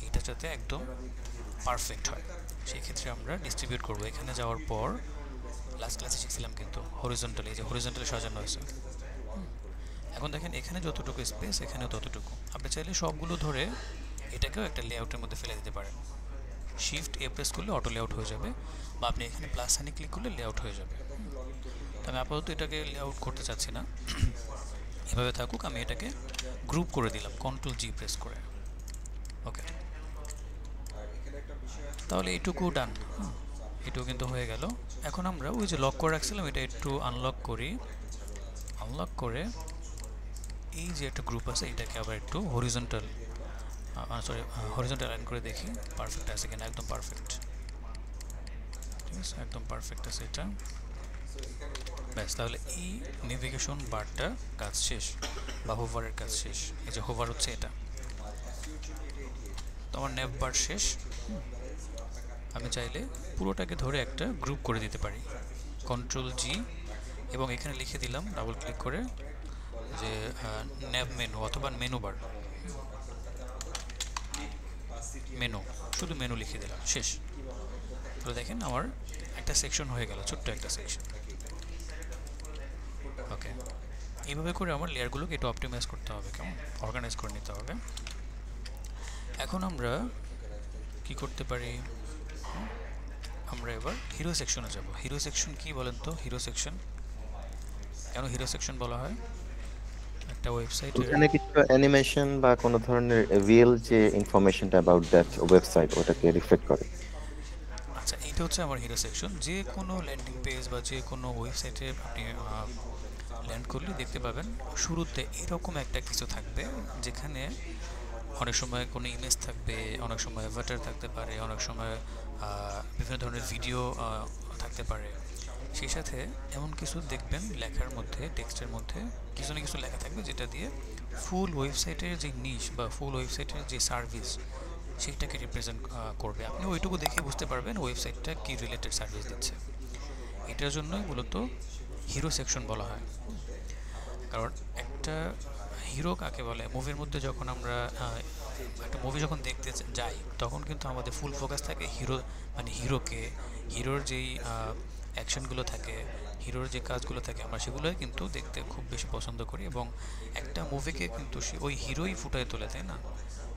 এটা যাতে একদম পারফেক্ট হয়, সেই ক্ষেত্রে আমরা ডিস্ট্রিবিউট করব। এখানে যাওয়ার পর লাস্ট ক্লাসে শিখছিলাম কিন্তু হরিজন্টালি, যে হরিজন্টালি সাজানো হয়েছে। এখন দেখেন এখানে যতটুকু স্পেস এখানেও ততটুকু। আপনি চাইলে সবগুলো ধরে এটাকেও একটা লেআউটের মধ্যে ফেলে দিতে পারেন, শিফট এ প্রেস করলে অটো লেআউট হয়ে যাবে, বা আপনি এখানে প্লাস সাইনে ক্লিক করলে লেআউট হয়ে যাবে। তো আমি আপাতত এটাকে লেআউট করতে চাচ্ছি না, এভাবে থাকুক। আমি এটাকে গ্রুপ করে দিলাম কন্ট্রোল জি প্রেস করে। ওকে, তাহলে এইটুকু ডান, এটুকু কিন্তু হয়ে গেল। এখন আমরা ওই যে লক করে রাখছিলাম এটা একটু আনলক করি। আনলক করে এই যে একটা গ্রুপ আছে এটাকে আবার একটু হরিজন্টাল অ্যালাইন করে দেখি পারফেক্ট আছে কিনা। একদম পারফেক্ট, ঠিক আছে, একদম পারফেক্ট আছে এটা। ব্যাস, তাহলে এই নেভিগেশন বারটা কাজ শেষ, বা হোভারের কাজ শেষ। এই যে হোভার হচ্ছে এটা, তো আমার নেভ বার শেষ। আমি চাইলে পুরোটাকে ধরে একটা গ্রুপ করে দিতে পারি, কন্ট্রোল জি, এবং এখানে লিখে দিলাম ডাবল ক্লিক করে যে নেভ মেনু অথবা মেনু বার, মেনু, শুধু মেনু লিখে দিলাম, শেষ। তো দেখেন আমার একটা সেকশন হয়ে গেল, ছোট্ট একটা সেকশন। ওকে, এইভাবে করে আমার লেয়ারগুলোকে একটু অপটিমাইজ করতে হবে, কেমন অর্গানাইজ করে নিতে হবে। এখন আমরা কি করতে পারি, আমরা এবার হিরো সেকশনে যাব। হিরো সেকশন কি বলেন তো? হিরো সেকশন কেন হিরো সেকশন বলা হয়? একটা ওয়েবসাইটের এখানে কিছু অ্যানিমেশন বা কোনো ধরনের রিয়েল যে ইনফরমেশনটা অ্যাবাউট দ্যাট ওয়েবসাইট ওটাকে রিফ্লেক্ট করে। আচ্ছা, এইটা হচ্ছে আমার হিরো সেকশন। যে কোনো ল্যান্ডিং পেজ বা যে কোনো ওয়েবসাইটে আপনি ল্যান্ড করলে দেখতে পাবেন শুরুতে এরকম একটা কিছু থাকবে, যেখানে অনেক সময় কোনো ইমেজ থাকবে, অনেক সময় অ্যাভাটার থাকতে পারে, অনেক সময় বিভিন্ন ধরনের ভিডিও থাকতে পারে। সেই সাথে এমন কিছু দেখবেন লেখার মধ্যে, টেক্সটের মধ্যে কিছু না কিছু লেখা থাকবে, যেটা দিয়ে ফুল ওয়েবসাইটের যে নিশ বা ফুল ওয়েবসাইটের যে সার্ভিস সেইটাকে রিপ্রেজেন্ট করবে। আপনি ওইটুকু দেখে বুঝতে পারবেন ওয়েবসাইটটা কী রিলেটেড সার্ভিস দিচ্ছে। এটার জন্যই মূলত হিরো সেকশন বলা হয়। কারণ একটা হিরো কাকে বলে, মুভির মধ্যে যখন আমরা একটা মুভি যখন দেখতে যাই তখন কিন্তু আমাদের ফুল ফোকাস থাকে হিরো, মানে হিরোকে, হিরোর যেই অ্যাকশনগুলো থাকে, হিরোর যে কাজগুলো থাকে, আমরা সেগুলোই কিন্তু দেখতে খুব বেশি পছন্দ করি। এবং একটা মুভিকে কিন্তু ওই হিরোই ফুটায় তোলে, তাই না?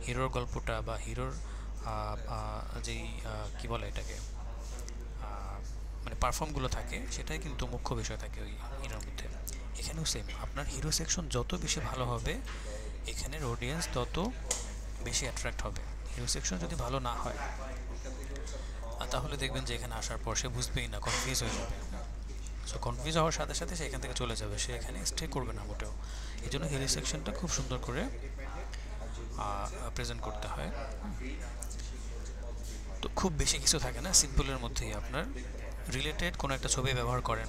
হিরোর গল্পটা বা হিরোর যেই কী বলে এটাকে, মানে পারফর্মগুলো থাকে, সেটাই কিন্তু মুখ্য বিষয় থাকে ওই হিরোর মধ্যে। এখানেও সেম, আপনার হিরো সেকশন যত বেশি ভালো হবে এখানের অডিয়েন্স তত বেশি অ্যাট্রাক্ট হবে। হিরো সেকশন যদি ভালো না হয় তাহলে দেখবেন যে এখানে আসার পর সে বুঝবেই না, কনফিউজ হয়ে যাবে। সো কনফিউজ হওয়ার সাথে সাথে সে এখান থেকে চলে যাবে, সে এখানে স্টে করবে না মোটেও। এই জন্য হিরো সেকশনটা খুব সুন্দর করে প্রেজেন্ট করতে হয়। তো খুব বেশি কিছু থাকে না, সিম্পলের মধ্যেই আপনার রিলেটেড কোনো একটা ছবি ব্যবহার করেন,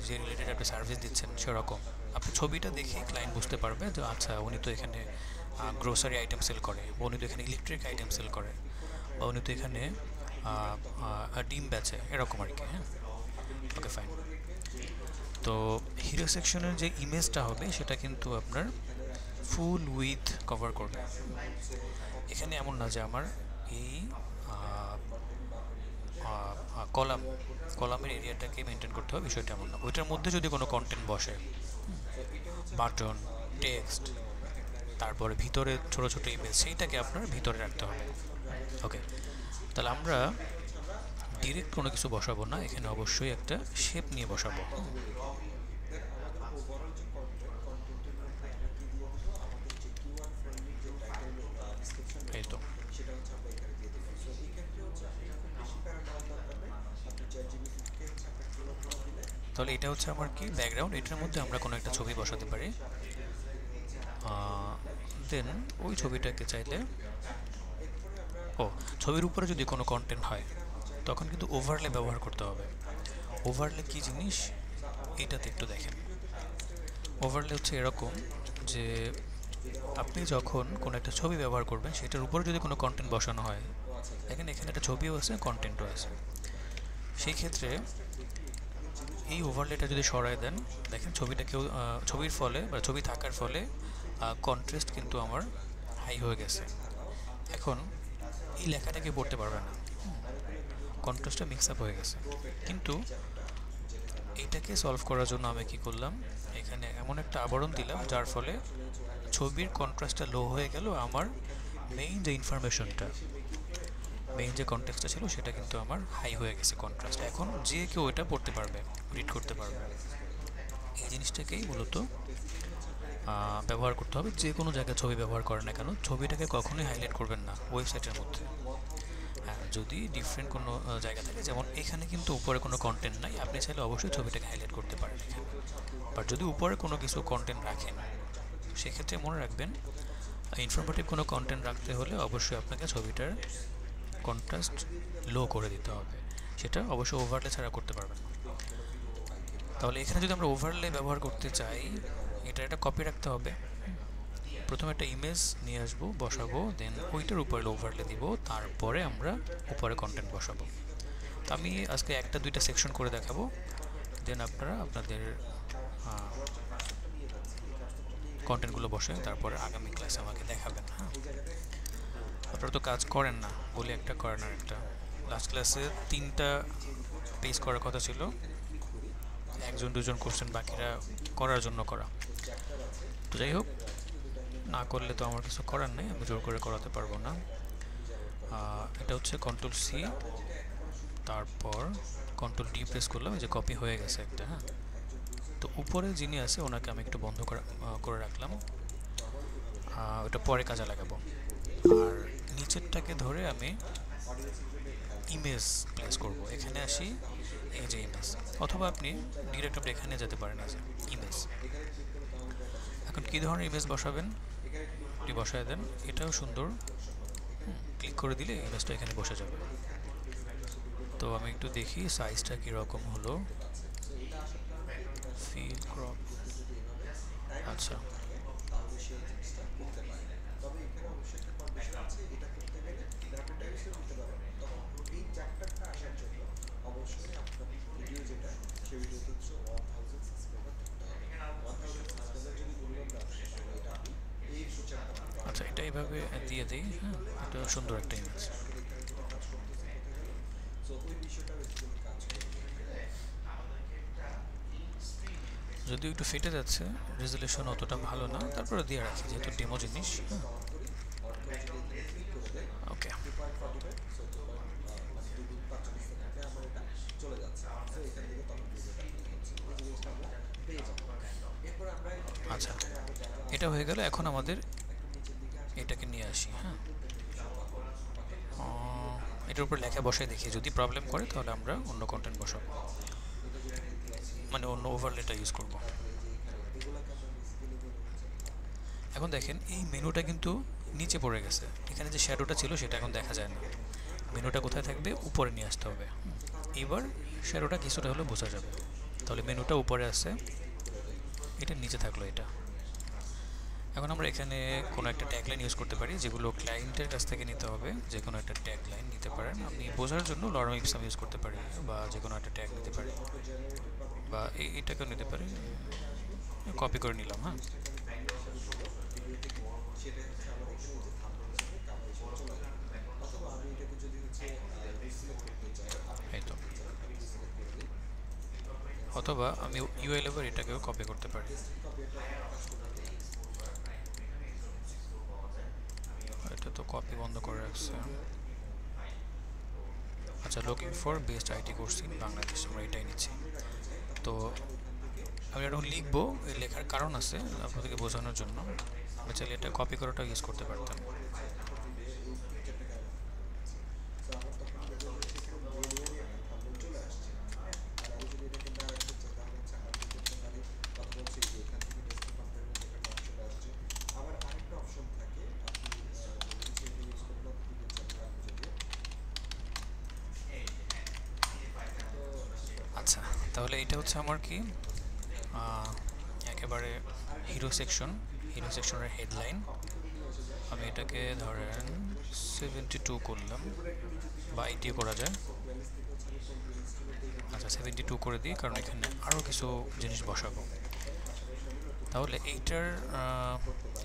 যে রিলেটেড একটা সার্ভিস দিচ্ছেন সেরকম আপনি ছবিটা দেখে ক্লায়েন্ট বুঝতে পারবে যে আচ্ছা উনি তো এখানে গ্রোসারি আইটেম সেল করে, বা উনি তো এখানে ইলেকট্রিক আইটেম সেল করে, বা উনি তো এখানে ডিম বেচে, এরকম আর কি। হ্যাঁ, ওকে ফাইন। তো হিরো সেকশনের যে ইমেজটা হবে সেটা কিন্তু আপনার ফুল উইথ কভার করবে। এখানে এমন না যে আমার এই কলামের এরিয়াটাকে মেনটেন করতে হবে, বিষয়টা এমন না। ওইটার মধ্যে যদি কোনো কন্টেন্ট বসে, বাটন, টেক্সট, তারপরে ভিতরে ছোট ছোট ইমেজ, সেইটাকে আপনার ভিতরে রাখতে হবে। ওকে, তাহলে আমরা ডিরেক্ট কোনো কিছু বসাবো না, এখানে অবশ্যই একটা শেপ নিয়ে বসাবো। এই তো, তাহলে এটা হচ্ছে আমার কি ব্যাকগ্রাউন্ড। এটার মধ্যে আমরা কোনো একটা ছবি বসাতে পারি। দেন ওই ছবিটাকে চাইলে, ছবির উপরে যদি কোনো কন্টেন্ট হয় তখন কিন্তু ওভারলে ব্যবহার করতে হবে। ওভারলে কি জিনিস এটাতে একটু দেখেন। ওভারলে হচ্ছে এরকম যে আপনি যখন কোনো একটা ছবি ব্যবহার করবেন সেটার উপরে যদি কোনো কন্টেন্ট বসানো হয়, দেখেন এখানে একটা ছবিও আছে, কন্টেন্টও আছে, সেই ক্ষেত্রে এই ওভারলেটা যদি সরায় দেন, দেখেন ছবিটাকেও ছবির ফলে বা ছবি থাকার ফলে কন্ট্রাস্ট কিন্তু আমার হাই হয়ে গেছে। এখন এই লেখাটাকে পড়তে পারবে না, কন্ট্রাস্টটা মিক্স আপ হয়ে গেছে। কিন্তু এইটাকে সলভ করার জন্য আমি কি করলাম, এখানে এমন একটা আবরণ দিলাম যার ফলে ছবির কন্ট্রাস্টটা লো হয়ে গেল, আমার মেইন যে ইনফরমেশনটা মেইন যে কনটেক্সটটা ছিল সেটা কিন্তু আমার হাই হয়ে গেছে কন্ট্রাস্ট। এখন যে কেউ এটা পড়তে পারবে, রিড করতে পারবে। এই জিনিসটাকেই মূলত ব্যবহার করতে হবে। যে কোনো জায়গায় ছবি ব্যবহার করেন না কেন, ছবিটাকে কখনোই হাইলাইট করবেন না ওয়েবসাইটের মধ্যে। হ্যাঁ, যদি ডিফারেন্ট কোনো জায়গা থাকে, যেমন এখানে কিন্তু উপরে কোনো কন্টেন্ট নাই, আপনি চাইলে অবশ্যই ছবিটাকে হাইলাইট করতে পারেন এখানে। বাট যদি উপরে কোনো কিছু কন্টেন্ট রাখেন, সেক্ষেত্রে মনে রাখবেন ইনফরমেটিভ কোনো কন্টেন্ট রাখতে হলে অবশ্যই আপনাকে ছবিটার কন্ট্রাস্ট লো করে দিতে হবে। সেটা অবশ্যই ওভারলে ছাড়া করতে পারবেন না। তাহলে এখানে যদি আমরা ওভারলে ব্যবহার করতে চাই, এটা একটা কপি রাখতে হবে। প্রথমে একটা ইমেজ নিয়ে আসবো, বসাবো, দেন ওইটার উপরে ওভারলে দিব, তারপরে আমরা উপরে কন্টেন্ট বসাবো। তো আমি আজকে একটা দুইটা সেকশন করে দেখাবো, দেন আপনারা আপনাদের কন্টেন্টগুলো বসে তারপরে আগামী ক্লাসে আমাকে দেখাবেন। হ্যাঁ, আপনারা তো কাজ করেন না বলে একটা করেন আর একটা। লাস্ট ক্লাসে 3টা পেজ করার কথা ছিল, 1-2জন করছেন, বাকিরা করার জন্য করা। তো যাই হোক, না করলে তো আমার কিছু করার নেই, আমি জোর করে করাতে পারবো না। এটা হচ্ছে Ctrl+C, তারপর Ctrl+D প্রেস করলাম, যে কপি হয়ে গেছে একটা। হ্যাঁ, তো উপরে যিনি আছে ওনাকে আমি একটু বন্ধ করে রাখলাম, ওটা পরে কাজে লাগাবো। আর নিচেরটাকে ধরে আমি ইমেজ প্লেস করব। এখানে আসি, এই যে ইমেজ, অথবা আপনি ডিরেক্ট আপনি এখানে যেতে পারেন, এই যে ইমেজ। এখন কী ধরনের ইমেজ বসাবেন এটি বসায় দেন, এটাও সুন্দর। ক্লিক করে দিলে ইমেজটা এখানে বসে যাবে। তো আমি একটু দেখি সাইজটা কীরকম হলো। ফিল ক্রপ, আচ্ছা, আচ্ছা, এটা এইভাবে দিয়ে দিই। হ্যাঁ, এটা সুন্দর একটা ইমেজ। যদিও একটু ফেটে যাচ্ছে, রেজুলেশন অতটা ভালো না, তারপরে দিয়ে রাখি যেহেতু ডেমো জিনিস। ওকে, আচ্ছা, এটা হয়ে গেল। এখন আমাদের এটাকে নিয়ে আসি। হ্যাঁ, এটার উপর লেখা বসায় দেখি, যদি প্রবলেম করে তাহলে আমরা অন্য কন্টেন্ট বসাবো, মানে অন্য ওভারলেটা ইউজ করব। এখন দেখেন এই মেনুটা কিন্তু নিচে পড়ে গেছে, এখানে যে শ্যাডোটা ছিল সেটা এখন দেখা যায় না। মেনুটা কোথায় থাকবে? উপরে নিয়ে আসতে হবে। এবার শ্যাডোটা কিছুটা হলেও বোঝা যাবে। তাহলে মেনুটা উপরে আছে, এটা নিচে থাকলো এটা। এখন আমরা এখানে কোনো একটা ট্যাগলাইন ইউজ করতে পারি, যেগুলো ক্লায়েন্টের কাছ থেকে নিতে হবে। যে কোনো একটা ট্যাগলাইন নিতে পারেন আপনি, বোঝার জন্য লরম ইপসাম ইউজ করতে পারি, বা যে কোনো একটা ট্যাগ নিতে পারি, বা এইটাকেও নিতে পারি। কপি করে নিলাম। হ্যাঁ, এই তো। অথবা আমি ইউএল এবার এটাকেও কপি করতে পারি। এটা তো কপি বন্ধ করে রাখছে। আচ্ছা, looking for best IT course in Bangladesh, আমরা এটাই নিচ্ছি। তো আমি এখন লিখবো, লেখার কারণ আছে আপনাদেরকে বোঝানোর জন্য। আমি চাইলে এটা কপি করাটা ইউজ করতে পারতাম। আচ্ছা, তাহলে এটা হচ্ছে আমার কি একেবারে হিরো সেকশনের হেডলাইন। আমি এটাকে ধরেন 72 করলাম, বা 80 করা যায়। আচ্ছা, 72 করে দিই, কারণ এখানে আরও কিছু জিনিস বসাবো। তাহলে এইটার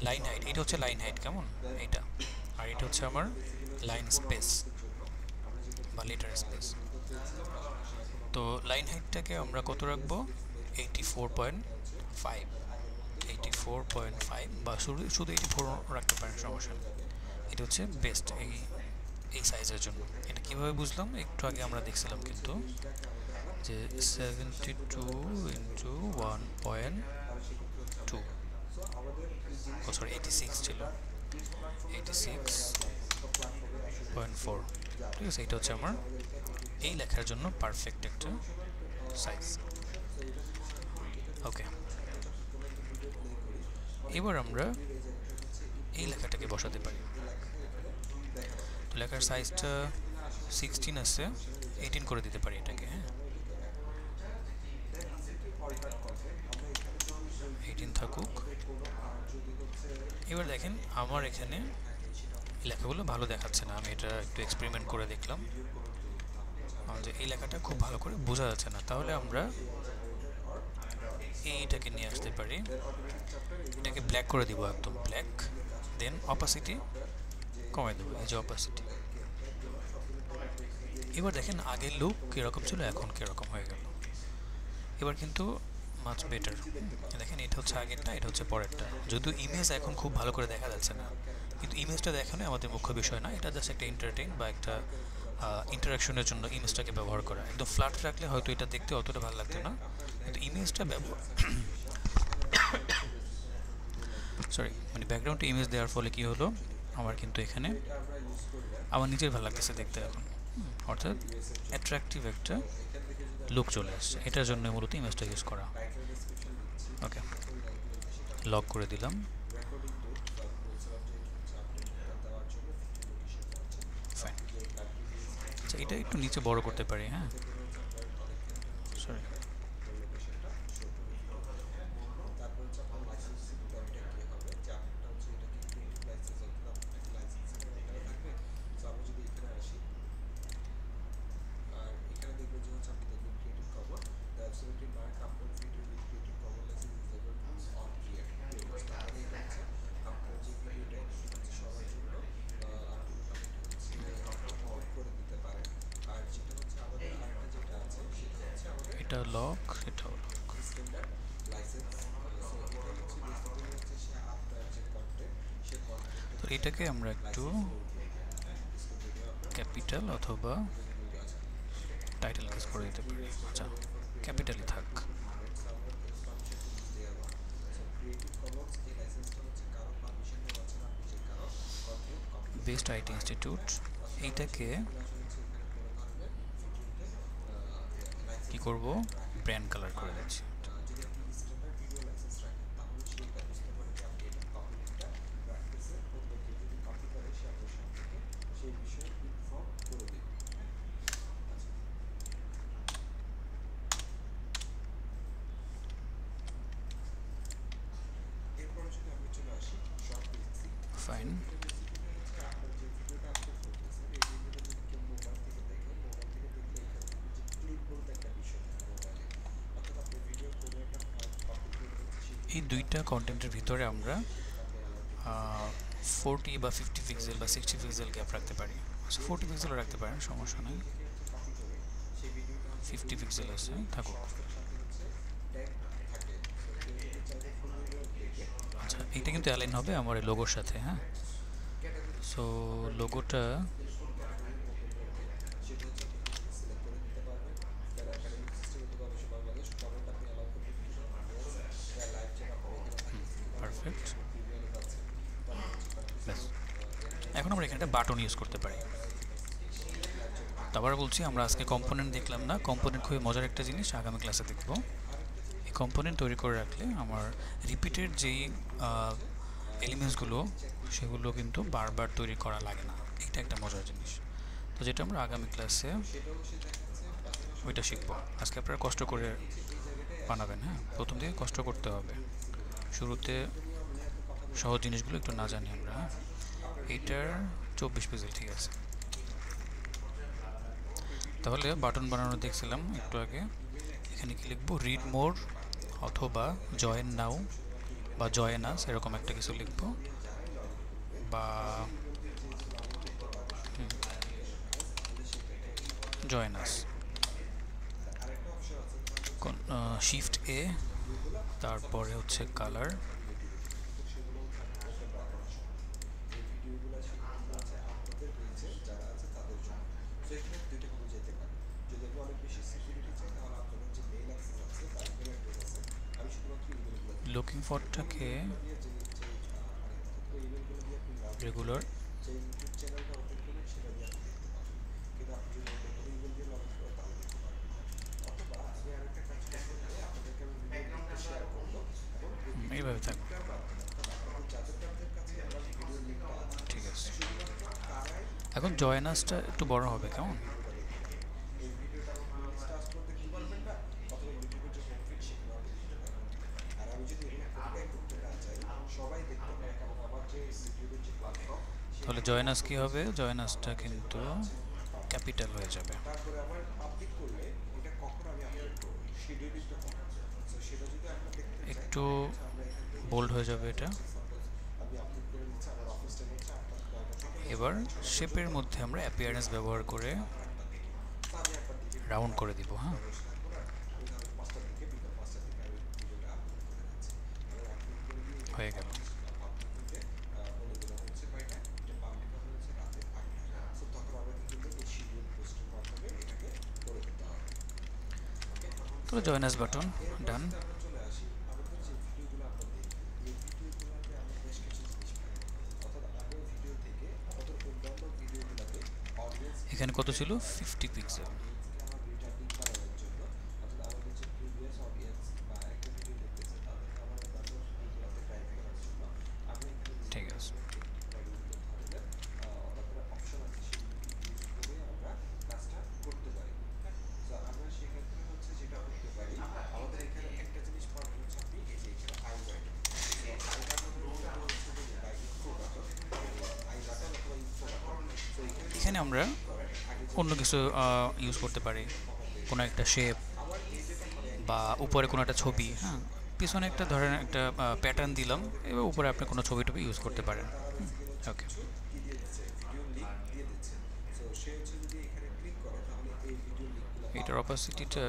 লাইন হাইট, এটা হচ্ছে লাইন হাইট, কেমন এইটা। আর এটা হচ্ছে আমার লাইন স্পেস বা লেটার স্পেস। তো লাইন হাইটটাকে আমরা কত রাখবো? 84.5, বা শুধু 84 রাখতে পারেন, সমস্যা নেই। এটা হচ্ছে বেস্ট, এই এই সাইজের জন্য। এটা কীভাবে বুঝলাম, একটু আগে আমরা দেখছিলাম কিন্তু যে 72 ইন্টু 1.2, ও সরি 86 ছিল, 86.4, ঠিক আছে। এটা হচ্ছে আমার এই লেখার জন্য পারফেক্ট একটা সাইজ। ওকে, এবার আমরা এই লেখাটাকে বসাতে পারি। তো লেখার সাইজটা 16 আছে, 18 করে দিতে পারি এটাকে, হ্যাঁ 18 থাকুক। এবার দেখেন আমার এখানে লেখাগুলো ভালো দেখাচ্ছে না, আমি এটা একটু এক্সপেরিমেন্ট করে দেখলাম যে এই লেখাটা খুব ভালো করে বোঝা যাচ্ছে না। তাহলে আমরা এইটাকে নিয়ে আসতে পারি, এটাকে ব্ল্যাক করে দিব, একদম ব্ল্যাক, দেন অপাসিটি কমাই দেবো, এই যে অপাসিটি। এবার দেখেন আগের লুক কীরকম ছিল, এখন কীরকম হয়ে গেল। এবার কিন্তু মাচ বেটার। দেখেন এটা হচ্ছে আগেরটা, এটা হচ্ছে পরেরটা। যদিও ইমেজ এখন খুব ভালো করে দেখা যাচ্ছে না, কিন্তু ইমেজটা দেখানো আমাদের মুখ্য বিষয় না, এটা জাস্ট একটা এন্টারটেইন বা একটা ইন্টারাকশনের জন্য ইমেজটাকে ব্যবহার করা। একদম ফ্ল্যাট রাখলে হয়তো এটা দেখতে অতটা ভালো লাগতো না, কিন্তু ইমেজটা ব্যবহার মানে ব্যাকগ্রাউন্ডে ইমেজ দেওয়ার ফলে কী হলো, আমার কিন্তু এখানে আমার নিজের ভালো লাগতেছে দেখতে এখন, অর্থাৎ অ্যাট্রাকটিভ একটা লুক চলে আসছে। এটার জন্য মূলত ইমেজটা ইউজ করা। ওকে, লক করে দিলাম। ফাইন, আচ্ছা এটা একটু নিচে বড় করতে পারি, হ্যাঁ সরি। এটা লক, এটাও লক। তো এটাকে আমরা একটু ক্যাপিটাল অথবা টাইটেল কেস করে দিতে পারি। আচ্ছা ক্যাপিটালই থাক। বেস্ট আইটি ইনস্টিটিউট, এইটাকে কি করব, ব্র্যান্ড কালার করে দিচ্ছি। ফাইন, এই দুইটা কন্টেন্টের ভিতরে আমরা 40 বা 50 পিক্সেল বা 60 পিক্সেল গ্যাপ রাখতে পারি। 40 পিক্সেলও রাখতে পারেন, সমস্যা নেই। 50 পিক্সেল আছে, থাকুক। আচ্ছা এটা কিন্তু অ্যালাইন হবে আমার এই লোগোর সাথে, হ্যাঁ। সো লোগোটা পারফেক্ট। ব্যাস, এখন আমরা এখানে বাটন ইউজ করতে পারি। আবার বলছি, আমরা আজকে কম্পোনেন্ট দেখলাম না, কম্পোনেন্ট খুবই মজার একটা জিনিস, আগামী ক্লাসে দেখব। এই কম্পোনেন্ট তৈরি করে রাখলে আমার রিপিটেড যেই এলিমেন্টসগুলো সেগুলো কিন্তু বারবার তৈরি করা লাগে না, এটা একটা মজার জিনিস। তো যেটা আমরা আগামী ক্লাসে ওইটা শিখবো। আজকে আপনারা কষ্ট করে বানাবেন, হ্যাঁ প্রথম দিকে কষ্ট করতে হবে, শুরুতে সহজ জিনিসগুলো একটু না জানি আমরা। এইটার 24 পিক্সেল, ঠিক আছে। তাহলে বাটন বানানো দেখছিলাম একটু আগে, এখানে কি লিখবো, রিড মোর অথবা জয়েন নাও বা জয়েন আস, এরকম একটা কিছু লিখবো, বা জয়েন আস। শিফট এ, তারপরে হচ্ছে কালার, লুকিং ফরটাকে রেগুলার এইভাবে থাকবে, ঠিক আছে। এখন জয়নাসটা একটু বড় হবে, কেমন? তাহলে জয়নাস কি হবে? জয়নাসটা কিন্তু ক্যাপিটাল হয়ে যাবে। একটু বোল্ড হয়ে যাবে এটা। এবার শেপের মধ্যে আমরা অ্যাপিয়ারেন্স ব্যবহার করে রাউন্ড করে দিব। হ্যাঁ, হয়ে গেল। তো জয়েনাস বাটন ডান। এখানে কত ছিল? 50 পিক্সেল। ঠিক আছে। এখানে আমরা অন্য কিছু ইউজ করতে পারি, কোনো একটা শেপ বা উপরে কোনো একটা ছবি। হ্যাঁ, পিছনে একটা ধরেন একটা প্যাটার্ন দিলাম, এবার উপরে আপনি কোনো ছবি টবি ইউজ করতে পারেন। ওকে, এটার অপাসিটিটা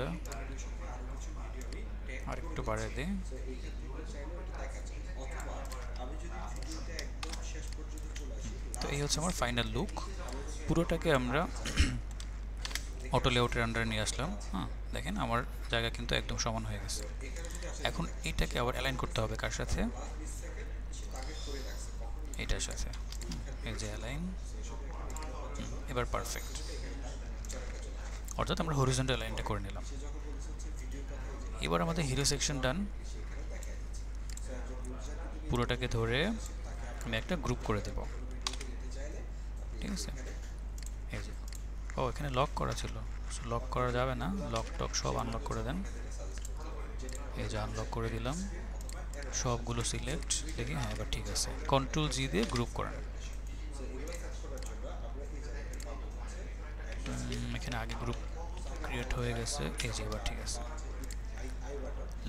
আরেকটু বাড়িয়ে দিই। তো এই হচ্ছে আমার ফাইনাল লুক। পুরোটাকে আমরা অটো লেআউটের আন্ডারে নিয়ে আসলাম। হ্যাঁ, দেখেন আমার জায়গা কিন্তু একদম সমান হয়ে গেছে। এখন এইটাকে আবার অ্যালাইন করতে হবে কার সাথে? এইটার সাথে। এই যে অ্যালাইন, এবার পারফেক্ট। অর্থাৎ আমরা হরিজন্টাল লাইনটা করে নিলাম। এবার আমাদের হিরো সেকশন ডান। পুরোটাকে ধরে আমি একটা গ্রুপ করে দেব, ঠিক আছে? এই যে, ও এখানে লক করা ছিল, লক করা যাবে না, লক টক সব আনলক করে দেন। এই যে আনলক করে দিলাম, সবগুলো সিলেক্ট, দেখি হ্যাঁ এবার ঠিক আছে। কন্ট্রোল জি দিয়ে গ্রুপ করেন। এখানে আগে গ্রুপ ক্রিয়েট হয়ে গেছে, এই যে এবার ঠিক আছে,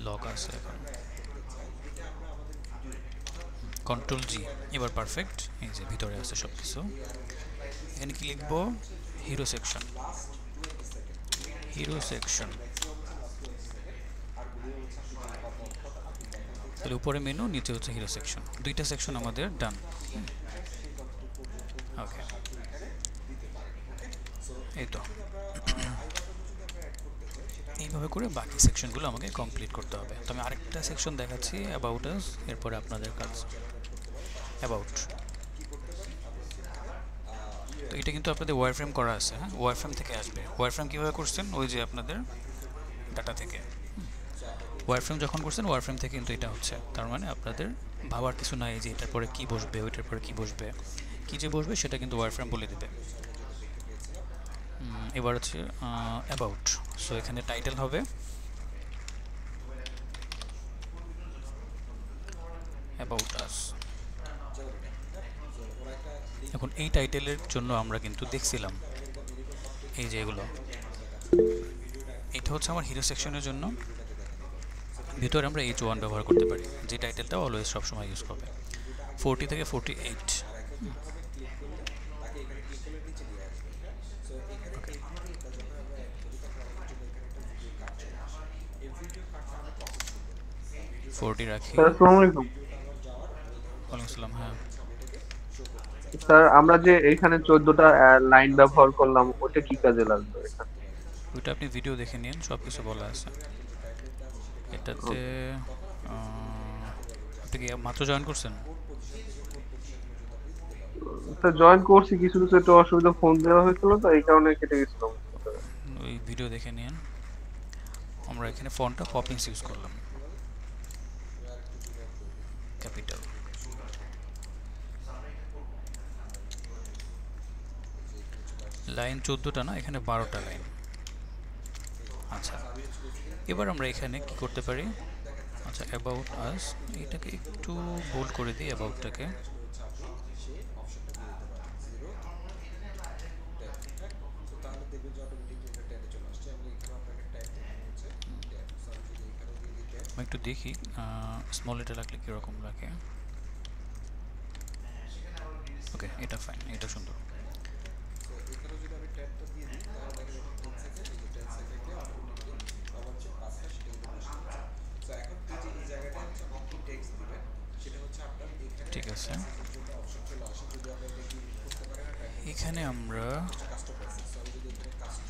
লক আছে এখন। কন্ট্রোল জি, এবার পারফেক্ট। এই যে ভিতরে আছে সব কিছু। এখানে কি লিখবো? Hero section. হিরো সেকশন, তাহলে উপরে মেনু, নিচে হচ্ছে হিরো সেকশন। দুইটা সেকশন আমাদের ডান। ওকে, এই তো এইভাবে করে বাকি সেকশনগুলো আমাকে কমপ্লিট করতে হবে। তো আমি আরেকটা সেকশন দেখাচ্ছি, অ্যাবাউট আস, এরপরে আপনাদের কাজ অ্যাবাউট। তো এটা কিন্তু আপনাদের ওয়ারফ্রেম করা আছে। হ্যাঁ, ওয়ারফ্রেম থেকে আসবে। ওয়ারফ্রেম কীভাবে করছেন? ওই যে আপনাদের ডাটা থেকে ওয়ারফ্রেম যখন করছেন, ওয়ারফ্রেম থেকে কিন্তু এটা হচ্ছে। তার মানে আপনাদের ভাবার কিছু নাই যে এটার পরে কী বসবে, ওইটার পরে কী বসবে, কী যে বসবে সেটা কিন্তু ওয়ারফ্রেম বলে দেবে। এবার হচ্ছে অ্যাবাউট। সো এখানে টাইটেল হবে অ্যাবাউট আস। এখন এই টাইটেলের জন্য আমরা কিন্তু দেখছিলাম এই যে এগুলো, এটা হচ্ছে আমার হিরো সেকশনের জন্য। ভিতরে আমরা H1 ব্যবহার করতে পারি, যে টাইটেলটা অলওয়েজ সবসময় ইউজ করবে। 40 থেকে 48। রাখি। আসসালামু আলাইকুম ওয়ালাইকুম আসসালাম। হ্যাঁ স্যার, আমরা যে এখানে 14টা লাইন ব্যবহার করলাম, ওটা কি কাজে লাগবে এখানে? ওইটা আপনি ভিডিও দেখে নিন, সব কিছু বলা আছে এটাতে। আপনি কি মাত্র জয়েন করছেন? স্যার জয়েন করছি, কিছু কিছু একটু অসুবিধা, ফোন দেওয়া হয়েছিল তো এই কারণে কেটে গেছিল। ওই ভিডিও দেখে নিন। আমরা এখানে ফন্টটা পপিংস ইউজ করলাম, ক্যাপিটাল। লাইন 14টা না, এখানে 12টা লাইন। আচ্ছা, এবার আমরা এখানে কি করতে পারি? আচ্ছা, অ্যাবাউট আস এটাকে একটু বোল্ড করে দিই, অ্যাবাউটটাকে। আমি একটু দেখি স্মল লেটার লাগলে কীরকম লাগে। ওকে, এটা ফাইন, এটা সুন্দর। ঠিক আছে, এখানে আমরা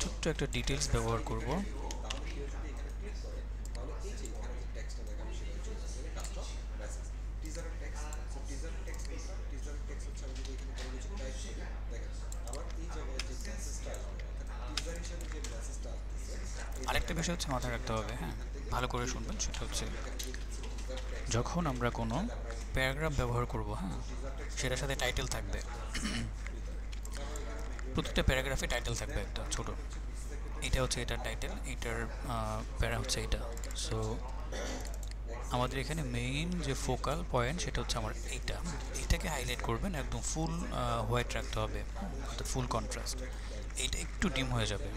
ছোট্ট একটা ডিটেলস ব্যবহার করব। আরেকটা বিষয় হচ্ছে মাথায় রাখতে হবে, হ্যাঁ, ভালো করে শুনবেন। সেটা হচ্ছে যখন আমরা কোনো প্যারাগ্রাফ ব্যবহার করব, হ্যাঁ, সেটার সাথে টাইটেল থাকবে। প্রত্যেকটা প্যারাগ্রাফে টাইটেল থাকবে একটা ছোট। এটা হচ্ছে এটার টাইটেল, এটার প্যারা হচ্ছে এটা। সো আমাদের এখানে মেইন যে ফোকাল পয়েন্ট সেটা হচ্ছে আমার এইটা। এইটাকে হাইলাইট করবেন, একদম ফুল হোয়াইট রাখতে হবে, ফুল কন্ট্রাস্ট। এইটা একটু ডিম হয়ে যাবে,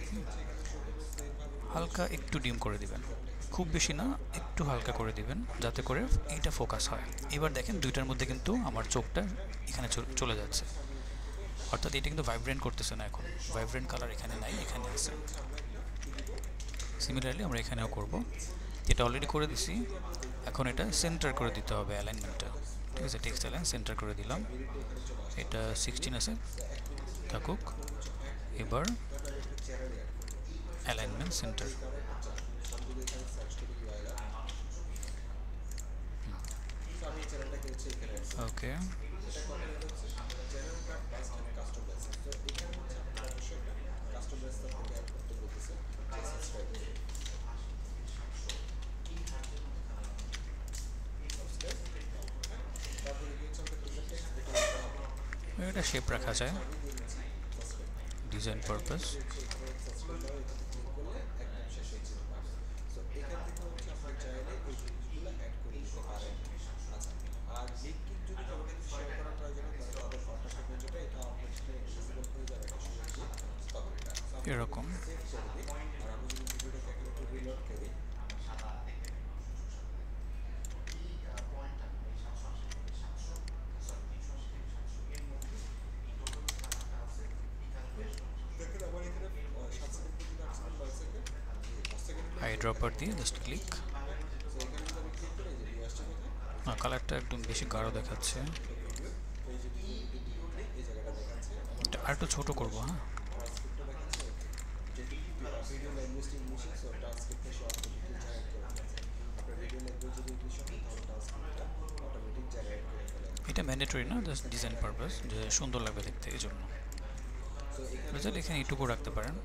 হালকা একটু ডিম করে দিবেন, খুব বেশি না, একটু হালকা করে দিবেন যাতে করে এইটা ফোকাস হয়। এবার দেখেন দুইটার মধ্যে কিন্তু আমার চোখটা এখানে চলে যাচ্ছে, অর্থাৎ এটা কিন্তু ভাইব্রেন্ট করতেছে না। এখন ভাইব্রেন্ট কালার এখানে নাই, এখানে আছে। সিমিলারলি আমরা এখানেও করব, এটা অলরেডি করে দিছি। এখন এটা সেন্টার করে দিতে হবে, অ্যালাইনমেন্টটা। ঠিক আছে, টেক্সট অ্যালাইন সেন্টার করে দিলাম। এটা 16 আছে, থাকুক। এবার অ্যালাইনমেন্ট সেন্টার। ওকে, এটা শেপ রাখা যায়, ডিজাইন পারপাস। এরকম আইড্রপার দিয়ে জাস্ট ক্লিক। কালারটা একদম বেশি গাঢ় দেখাচ্ছে, এটা আর একটু ছোটো করবো। হ্যাঁ, এটা ম্যান্ডেটরি না, জাস্ট ডিজাইন পারপাস, যে সুন্দর লাগবে দেখতে, এই জন্য। রেজাল্ট এখানে এইটুকু রাখতে পারেন।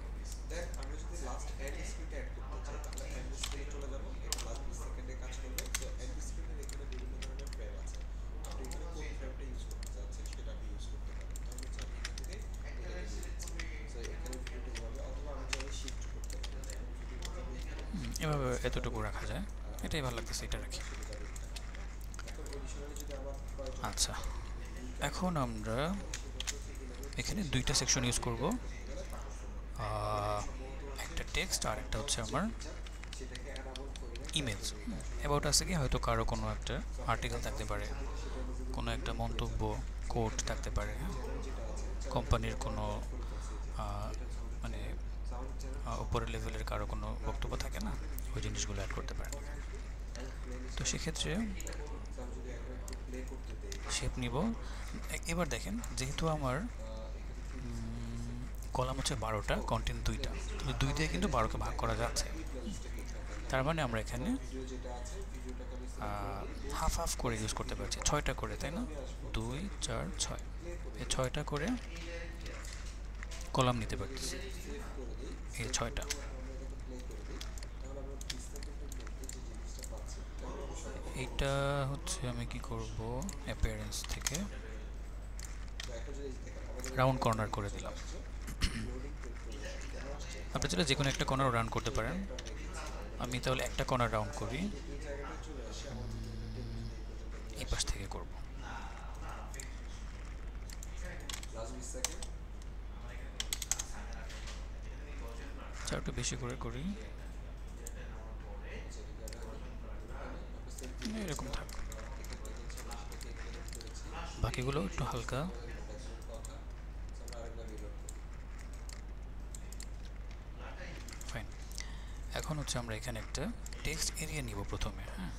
এভাবে এতটুকু রাখা যায়, এটাই ভালো লাগতেছে, এটা রাখি। আচ্ছা, এখন আমরা এখানে দুইটা সেকশন ইউজ করব, একটা টেক্সট আর একটা হচ্ছে আমার ইমেজ। অ্যাবাউট আছে কি, হয়তো কারো কোনো একটা আর্টিকেল থাকতে পারে, কোনো একটা মন্তব্য, কোট থাকতে পারে, কোম্পানির কোনো মানে উপরের লেভেলের কারো কোনো বক্তব্য থাকে না, ওই জিনিসগুলো অ্যাড করতে পারেন। তো সেক্ষেত্রে শেপ নিব। এবার দেখেন, যেহেতু আমার কলাম হচ্ছে 12টা, কন্টেন্ট 2টা, কিন্তু 2 দিয়ে কিন্তু 12কে ভাগ করা যাচ্ছে। তার মানে আমরা এখানে হাফ হাফ করে ইউজ করতে পারছি, 6টা করে, তাই না? 2 4 6, এই 6টা করে কলাম নিতে পারতেছি, এই 6টা। এইটা হচ্ছে আমি কি করব, অ্যাপিয়ারেন্স থেকে রাউন্ড কর্নার করে দিলাম। আপনি চাইলে যে কোনো একটা কর্নার রান করতে পারেন, আমি তাহলে একটা কর্নার রাউন্ড করি, এই পাশ থেকে করব। একটু বেশি করে করি, এরকম থাক, বাকিগুলো একটু হালকা। ফাইন, এখন হচ্ছে আমরা এখানে একটা টেক্সট এরিয়া নিব প্রথমে। হ্যাঁ,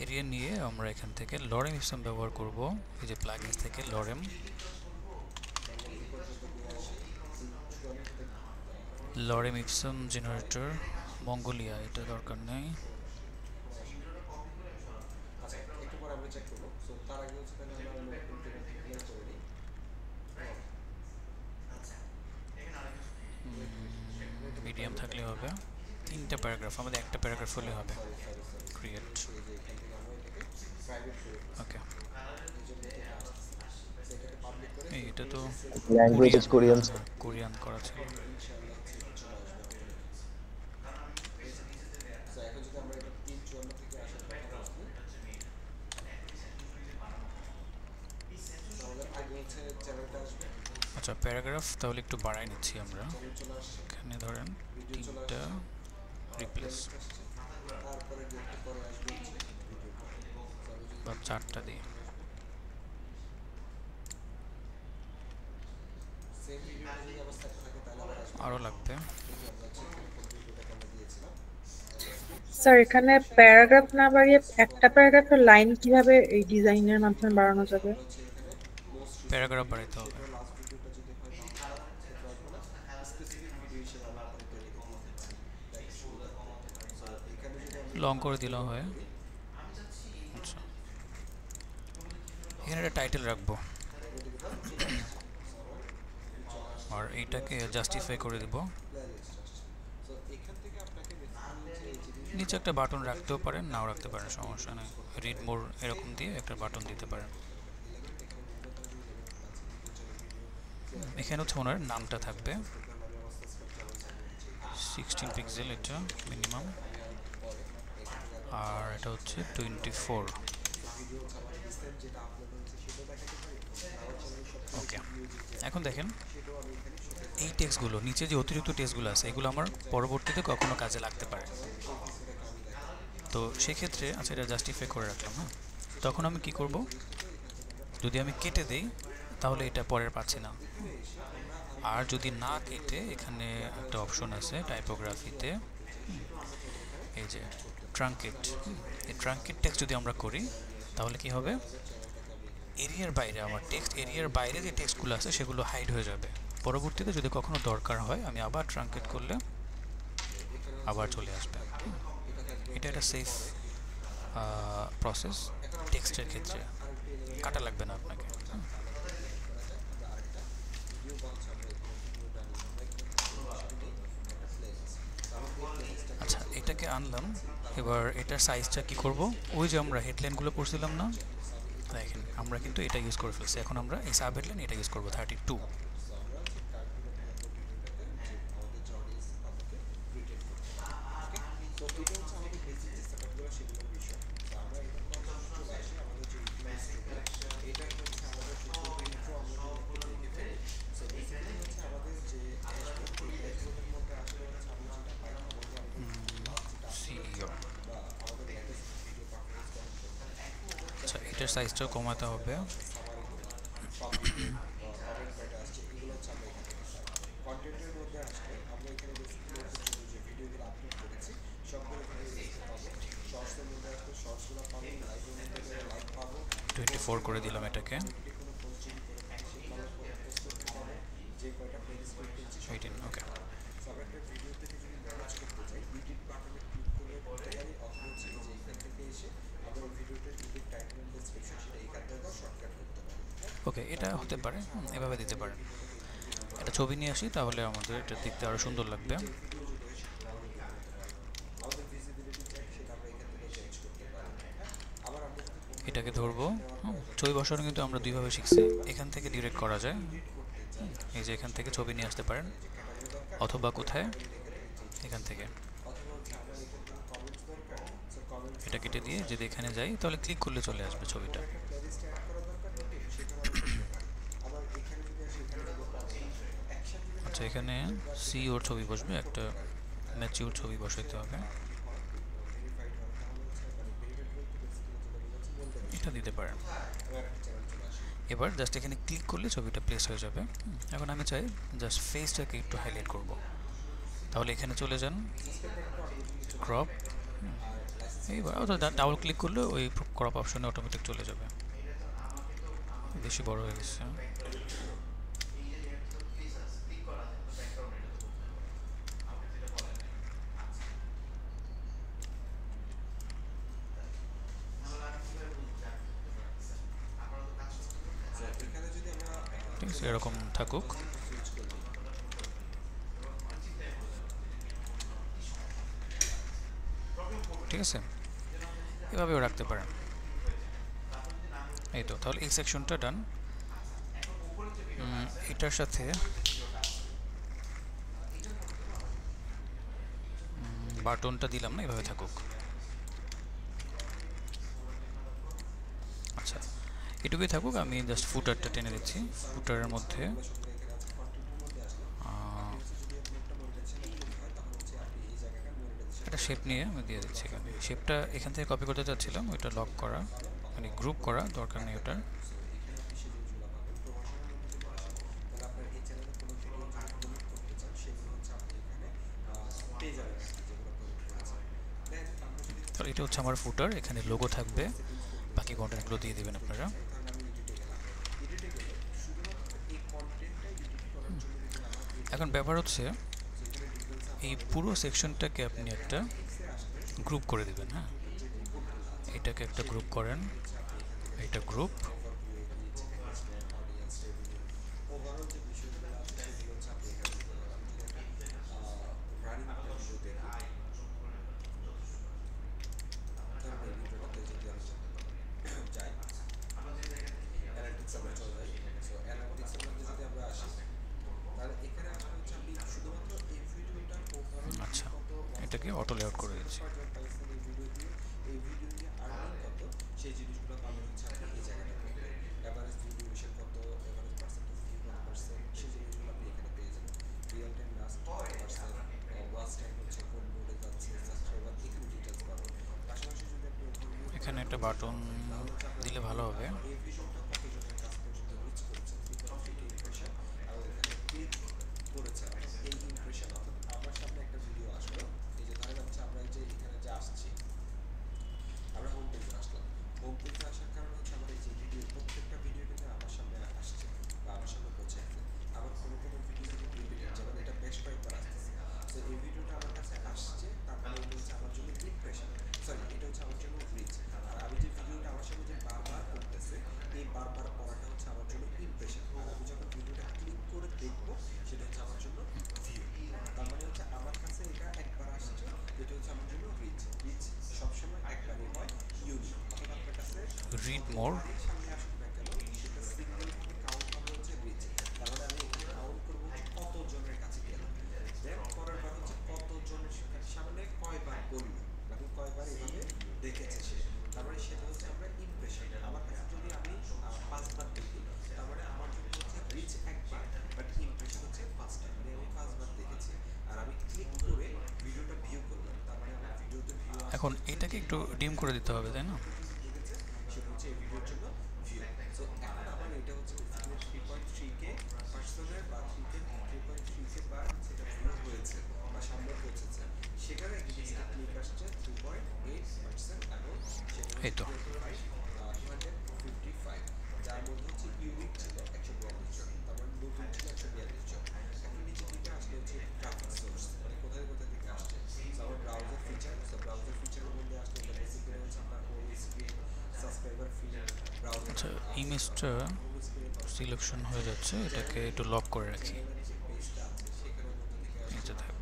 এরিয়া নিয়ে আমরা এখান থেকে লরেম ইপসম ব্যবহার করব, এই যে প্লাগইনস থেকে lorem, lorem Epsom generator Mongolia, এটা দরকার নেই। মিডিয়াম থাকলে হবে, 3টা প্যারাগ্রাফ, আমাদের একটা প্যারাগ্রাফ হলে হবে। ক্রিয়েট, ওকে। এটা তো ল্যাঙ্গুয়েজ ইজ কোরিয়ান। কোরিয়ান করা ছিল। আচ্ছা, প্যারাগ্রাফ তাহলে একটু বাড়াই নিচ্ছি আমরা, এখানে ধরেন 3টা রিপ্লেস বা 4টা দিই। আরও লাগবে। স্যার এখানে প্যারাগ্রাফ না বাড়িয়ে একটা প্যারাগ্রাফের লাইন কিভাবে এই ডিজাইনের মাধ্যমে বাড়ানো যাবে? প্যারাগ্রাফ বাড়াইতে হবে, লং করে দিলেও হয়। আচ্ছা, এখানে একটা টাইটেল রাখবো আর এইটাকে জাস্টিফাই করে দেব। নিচে একটা বাটন রাখতেও পারেন, নাও রাখতে পারেন, সমস্যা নেই। রিড মোর এরকম দিয়ে একটা বাটন দিতে পারেন। এখানে হচ্ছে ওনার নামটা থাকবে, 16 পিক্সেল এটা মিনিমাম, আর এটা হচ্ছে 24। ওকে, এখন দেখেন এই টেক্সটগুলো, নিচে যে অতিরিক্ত টেক্সটগুলো আছে, এগুলো আমার পরবর্তীতে কখনো কাজে লাগতে পারে। তো সেক্ষেত্রে আচ্ছা, এটা জাস্টিফাই করে রাখলাম। হ্যাঁ, তখন আমি কি করব, যদি আমি কেটে দেই তাহলে এটা পরের পাচ্ছি না, আর যদি না কেটে এখানে একটা অপশন আছে টাইপোগ্রাফিতে, এই যে ট্রাঙ্কেট, এই ট্রাঙ্কেট টেক্সট যদি আমরা করি তাহলে কি হবে, এরিয়ার বাইরে, আমার টেক্সট এরিয়ার বাইরে যে টেক্সটগুলো আছে সেগুলো হাইড হয়ে যাবে। পরবর্তীতে যদি কখনো দরকার হয় আমি আবার ট্রাঙ্কেট করলে আবার চলে আসবে। এটা একটা সেফ প্রসেস টেক্সটের ক্ষেত্রে, কাটা লাগবে না আপনাকে। আচ্ছা, এটাকে আনলাম, এবার এটার সাইজটা কি করব, ওই যে আমরা হেডলাইনগুলো পড়ছিলাম না, দেখেন আমরা কিন্তু এটা ইউজ করে ফেলছি। এখন আমরা এই সাব হেডলাইন এটা ইউজ করব 32। আচ্ছা, এটার সাইজটাও কমাতে হবে। টোয়েন্টি 24 করে দিলাম এটাকে, 18। ওকে, ওকে, এটা হতে পারে, এভাবে দিতে পারেন। একটা ছবি নিয়ে আসি, তাহলে আমাদের এটা দেখতে আরও সুন্দর লাগবে। এটাকে ধরবো, ছবি বসানো কিন্তু আমরা দুইভাবে শিখছি। এখান থেকে ডিরেক্ট করা যায়, এই যে এখান থেকে ছবি নিয়ে আসতে পারেন, অথবা কোথায়, এখান থেকে এটা কেটে দিয়ে যদি এখানে যাই, তাহলে ক্লিক করলে চলে আসবে ছবিটা। আচ্ছা, এখানে সি ওর ছবি বসবে, একটা ম্যাচিউর ছবি বসাইতে হবে, এটা দিতে পারেন। এবার জাস্ট এখানে ক্লিক করলে ছবিটা প্লেস হয়ে যাবে। এখন আমি চাই জাস্ট ফেসটাকে একটু হাইলাইট করব, তাহলে এখানে চলে যান, ক্রপ, এইবার ডাবল ক্লিক করলে ওই ক্রপ অপশনে অটোমেটিক চলে যাবে। বেশি বড় হয়ে গেছে। ঠিক আছে, এরকম থাকুক। ঠিক আছে, এভাবেও রাখতে পারেন। এই তো, তাহলে এই সেকশনটা ডান। এটার সাথে বাটনটা দিলাম না, এভাবে থাকুক। আচ্ছা, এটুকুই থাকুক। আমি জাস্ট ফুটারটা টেনে দিচ্ছি। ফুটারের মধ্যে একটা শেপ নিয়ে আমি দিয়ে দিচ্ছি এখানে। শেপটা এখান থেকে কপি করতে চাচ্ছিলাম, ওইটা লক করা, মানে গ্রুপ করা দরকার নেই ওটার। তো এটা হচ্ছে আমার ফুটার, এখানে লোগো থাকবে, বাকি কন্টেন্টগুলো দিয়ে দেবেন আপনারা। এখন ব্যাপার হচ্ছে এই পুরো সেকশনটাকে আপনি একটা গ্রুপ করে দেবেন। হ্যাঁ, এটাকে একটা গ্রুপ করেন, এটা গ্রুপ, আচ্ছা, এটাকে অটো লেআউট করে দিচ্ছি। এখানে একটা বাটন দিলে ভালো হবে। রিড মোর, এখন এটাকে একটু ডিম করে দিতে হবে, তাই না? এই তো, আচ্ছা, ইমেজটা সিলেকশন হয়ে যাচ্ছে, এটাকে একটু লক করে রাখি। নিচে থাক।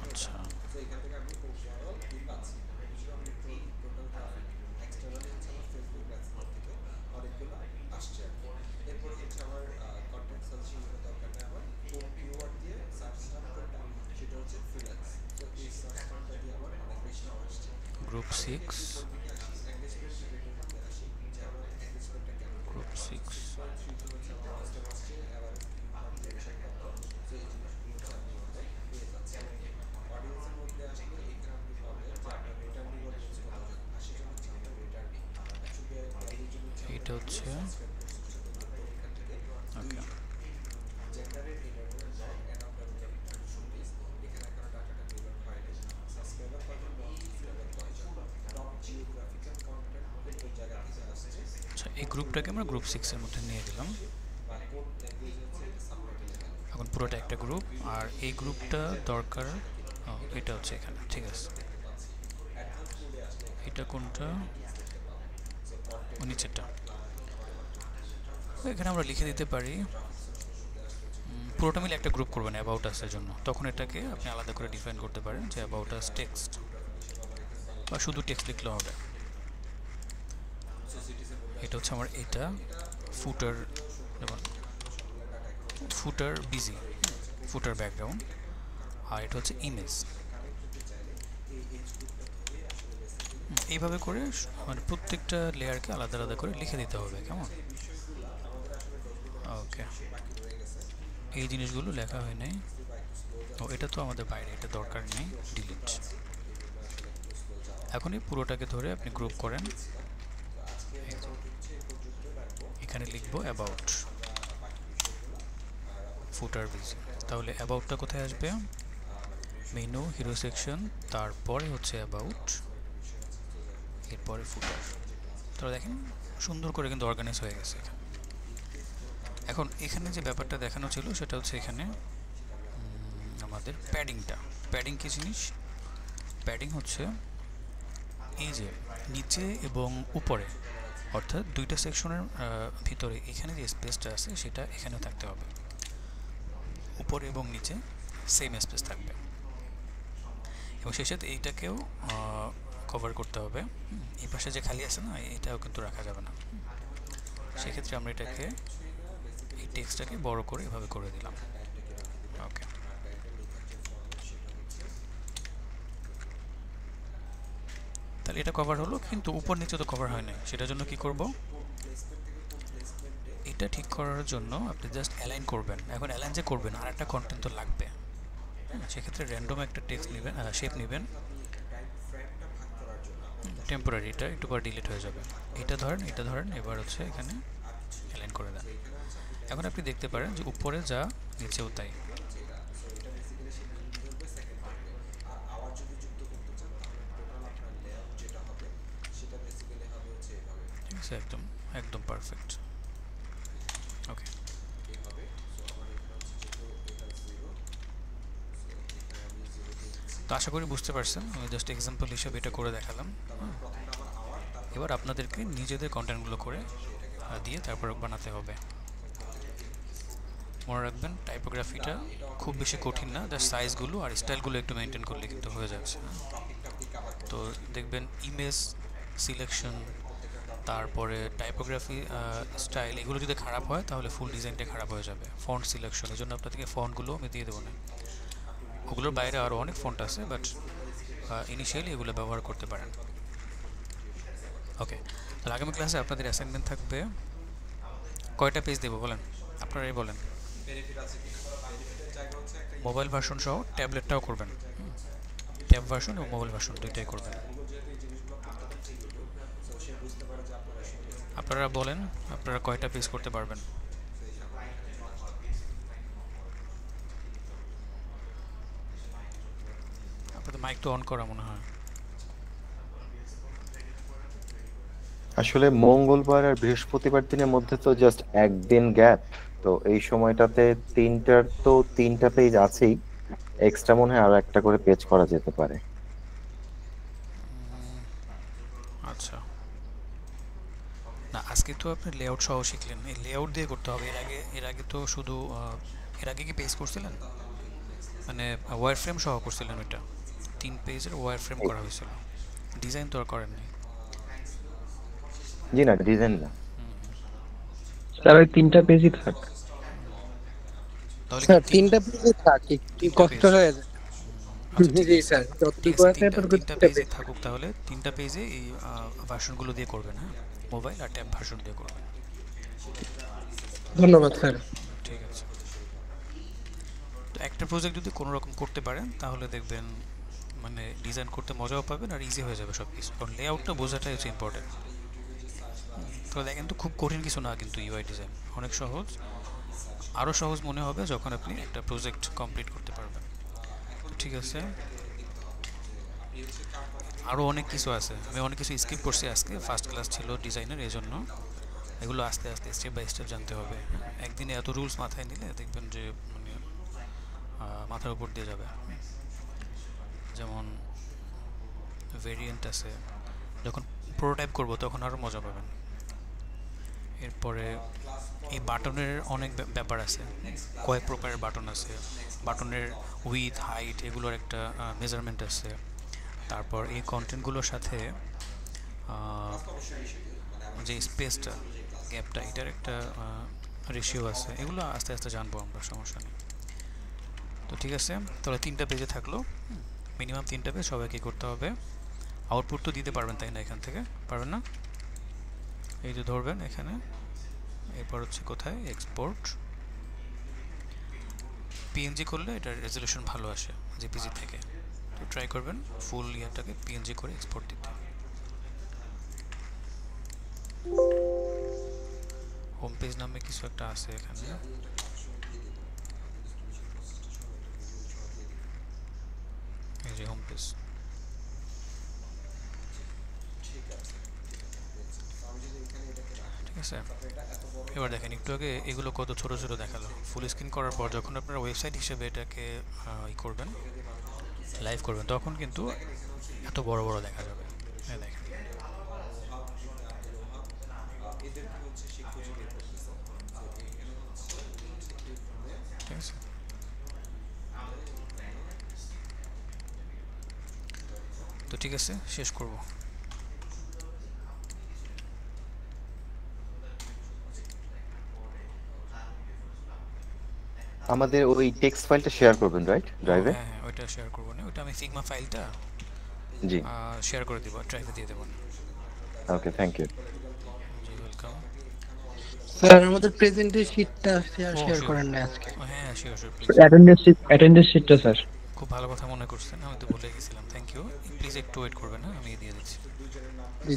আচ্ছা, গ্রুপ 6, গ্রুপ 6। এটা হচ্ছে ওকে। আচ্ছা, এই গ্রুপটাকে আমরা গ্রুপ 6 এর মধ্যে নিয়ে দিলাম। এখন পুরোটা একটা গ্রুপ, আর এই গ্রুপটা দরকার, এটা হচ্ছে এখানে, ঠিক আছে। এটা কোনটা? নিচেরটা। এখানে আমরা লিখে দিতে পারি, পুরোটা মিলে একটা গ্রুপ করবেন অ্যাবাউট আসের জন্য, তখন এটাকে আপনি আলাদা করে ডিফাইন করতে পারেন যে অ্যাবাউট আস টেক্সট, বা শুধু টেক্সট লিখলেও হবে। এটা হচ্ছে আমার, এটা ফুটার, যেমন ফুটার বিজি, ফুটার ব্যাকগ্রাউন্ড, আর এটা হচ্ছে ইমেজ। এইভাবে করে মানে প্রত্যেকটা লেয়ারকে আলাদা আলাদা করে লিখে দিতে হবে, কেমন? ওকে, এই জিনিসগুলো লেখা হয় নাই। ও, এটা তো আমাদের বাইরে, এটা দরকার নেই, ডিলিট। এখন এই পুরোটাকে ধরে আপনি গ্রুপ করেন, এখানে লিখবো অ্যাবাউট ফুটার বিজি। তাহলে অ্যাবাউটটা কোথায় আসবে? মেনু, হিরো সেকশন, তারপরে হচ্ছে অ্যাবাউট, এরপরে ফুটার। তো দেখেন সুন্দর করে কিন্তু অর্গানাইজ হয়ে গেছে এখানে। এখন এখানে যে ব্যাপারটা দেখানো ছিল সেটা হচ্ছে এখানে আমাদের প্যাডিংটা। প্যাডিং কী জিনিস? প্যাডিং হচ্ছে এই যে নিচে এবং উপরে, অর্থাৎ দুইটা সেকশনের ভিতরে এখানে যে স্পেসটা আছে সেটা এখানেও থাকতে হবে, উপরে এবং নিচে সেম স্পেস থাকবে, এবং সেই সাথে এইটাকেও কভার করতে হবে। এই পাশে যে খালি আছে না, এটাও কিন্তু রাখা যাবে না। সেক্ষেত্রে আমরা এটাকে, এই টেক্সটটাকে বড় করে এভাবে করে দিলাম। ওকে, তাহলে এটা কভার হলো, কিন্তু উপর নিচে তো কভার হয় নাই। সেটার জন্য কি করব? এটা ঠিক করার জন্য আপনি জাস্ট অ্যালাইন করবেন। এখন অ্যালাইন যে করবেন, আর একটা কন্টেন্ট তো লাগবে, সেক্ষেত্রে র্যান্ডম একটা টেক্সট নেবেন, শেপ নেবেন, টেম্পোরারি, এটা একটু পর ডিলিট হয়ে যাবে। এটা ধরেন, এবার হচ্ছে এখানে অ্যালাইন করে দেন। এখন আপনি দেখতে পারেন যে উপরে যা নিচেও তাই। ঠিক আছে, একদম একদম পারফেক্ট। ওকে, তো আশা করি বুঝতে পারছেন। আমি জাস্ট এক্সাম্পল হিসেবে এটা করে দেখালাম। এবার আপনাদেরকে নিজেদের কন্টেন্টগুলো করে দিয়ে তারপর বানাতে হবে। মনে রাখবেন, টাইপোগ্রাফিটা খুব বেশি কঠিন না, জাস্ট সাইজগুলো আর স্টাইলগুলো একটু মেনটেন করলে কিন্তু হয়ে যাচ্ছে। তো দেখবেন ইমেজ সিলেকশন, তারপরে টাইপোগ্রাফি, স্টাইল, এগুলো যদি খারাপ হয় তাহলে ফুল ডিজাইনটা খারাপ হয়ে যাবে। ফন্ট সিলেকশন, এই জন্য আপনাদেরকে ফন্টগুলো আমি দিয়ে দেবো না, ওগুলোর বাইরে আরও অনেক ফন্ট আছে, বাট ইনিশিয়ালি এগুলো ব্যবহার করতে পারেন। ওকে, তাহলে আগামী ক্লাসে আপনাদের অ্যাসাইনমেন্ট থাকবে। কয়টা পেজ দেবো বলেন, আপনারাই বলেন। মোবাইল ভার্সন সহ ট্যাবলেটটাও করবেন, ট্যাব ভার্সন এবং মোবাইল ভার্সন দুইটাই করবেন। আপনারা বলেন আপনারা কয়টা পেজ করতে পারবেন। মাইক তো অন করা মনে হয়। আসলে মঙ্গলবার আর বৃহস্পতিবার দিনের মধ্যে তো জাস্ট একদিন গ্যাপ, তো এই সময়টাতে তিনটা পেজ আছেই, এক্সট্রা মনে হয় আরো একটা করে পেজ করা যেতে পারে। আচ্ছা, না আজকে তো আপনি লেআউট সহ শিখলেন, এই লেআউট দিয়ে করতে হবে। এর আগে তো শুধু এর আগে কি পেজ করছিলেন, মানে ওয়্যার ফ্রেম সহ করছিলেন? ওইটা 3 পেজের ওয়্যার ফ্রেম করা হয়েছিল, ডিজাইন তো আর করেননি। জি না, ডিজাইন না। স্যার ওই 3টা পেজই থাক। তাহলে স্যার কি 3টা পেজে থাক, একটু তিনটা কষ্ট পেজ? হয়ে যায়। আচ্ছা ঠিক জি আছে, স্যার, ঠিক যতটুকু আছে, আছে ততটুকু তিনটা 3টা পেজে পেজ। থাকুক। তাহলে 3টা পেজে এই ভার্সনগুলো দিয়ে করবেন, হ্যাঁ, মোবাইল আর ট্যাব ভার্সন দিয়ে করবেন। ধন্যবাদ স্যার। ঠিক আছে, তো একটা প্রজেক্ট যদি কোনো রকম করতে পারেন তাহলে দেখবেন মানে ডিজাইন করতে মজাও পাবেন আর ইজি হয়ে যাবে সব কিছু, কারণ লেআউটটা বোঝাটাই হচ্ছে ইম্পর্টেন্ট। তো দেখেন, তো খুব কঠিন কিছু না কিন্তু ইউআই ডিজাইন, অনেক সহজ। আরও সহজ মনে হবে যখন আপনি একটা প্রজেক্ট কমপ্লিট করতে পারবেন। ঠিক আছে, আরও অনেক কিছু আছে, আমি অনেক কিছু স্কিপ করছি আজকে, ফার্স্ট ক্লাস ছিল ডিজাইনের, এই জন্য এগুলো আস্তে আস্তে স্টেপ বাই স্টেপ জানতে হবে। একদিনে এত রুলস মাথায় নিলে দেখবেন যে মানে মাথার উপর দিয়ে যাবে। যেমন ভেরিয়েন্ট আছে, যখন প্রোটোটাইপ করব তখন আরও মজা পাবেন। এরপরে এই বাটনের অনেক ব্যাপার আছে, কয়েক প্রকারের বাটন আছে, বাটনের উইথ হাইট এগুলোর একটা মেজারমেন্ট আছে। তারপর এই কন্টেন্টগুলোর সাথে যে স্পেসটা, গ্যাপটা, এটার একটা রেশিও আছে। এগুলো আস্তে আস্তে জানবো আমরা, সমস্যা নেই। তো ঠিক আছে, তাহলে 3টা পেজে থাকলো, মিনিমাম 3টা পেজ সবাইকে করতে হবে। আউটপুট তো দিতে পারবেন তাই না? এখান থেকে পারবেন না? এই যে ধরবেন এখানে, এরপর হচ্ছে কোথায় এক্সপোর্ট, পিএনজি করলে এটার রেজলিউশন ভালো আসে জেপিজি থেকে। তো ট্রাই করবেন ফুল ইয়ারটাকে পিএনজি করে এক্সপোর্ট দিতে। হোম পেজ নামে কিছু একটা আছে এখানে, এই যে হোম পেজ। ঠিক আছে, এবার দেখেন একটু আগে এগুলো কত ছোট ছোট দেখালো, ফুল স্ক্রিন করার পর যখন আপনারা ওয়েবসাইট হিসেবে এটাকে ই করবেন, লাইভ করবেন, তখন কিন্তু এত বড় বড় দেখা যাবে। দেখেন, ঠিক আছে, তো ঠিক আছে, শেষ করব। আমাদের ওই টেক্সট ফাইলটা শেয়ার করবেন, রাইট, ড্রাইভে? হ্যাঁ হ্যাঁ, ওইটা শেয়ার করবো না, ওইটা আমি ফিগমা ফাইলটা জি, শেয়ার করে দিব, ড্রাইভে দিয়ে দেবো। Okay, thank you. জি ওয়েলকাম। স্যার আমাদের প্রেজেন্টের শীটটা শেয়ার ও শেয়ার শিওর, করেন না আজকে। হ্যাঁ শিওর শিওর, প্লিজ। অ্যাটেন্ডেন্স শিটটা স্যার। খুব ভালো কথা মনে করছেন, আমি তো ভুলে গেছিলাম, থ্যাংক ইউ। প্লিজ একটু ওয়েট করবেন, হ্যাঁ আমি দিয়ে দিচ্ছি। জি।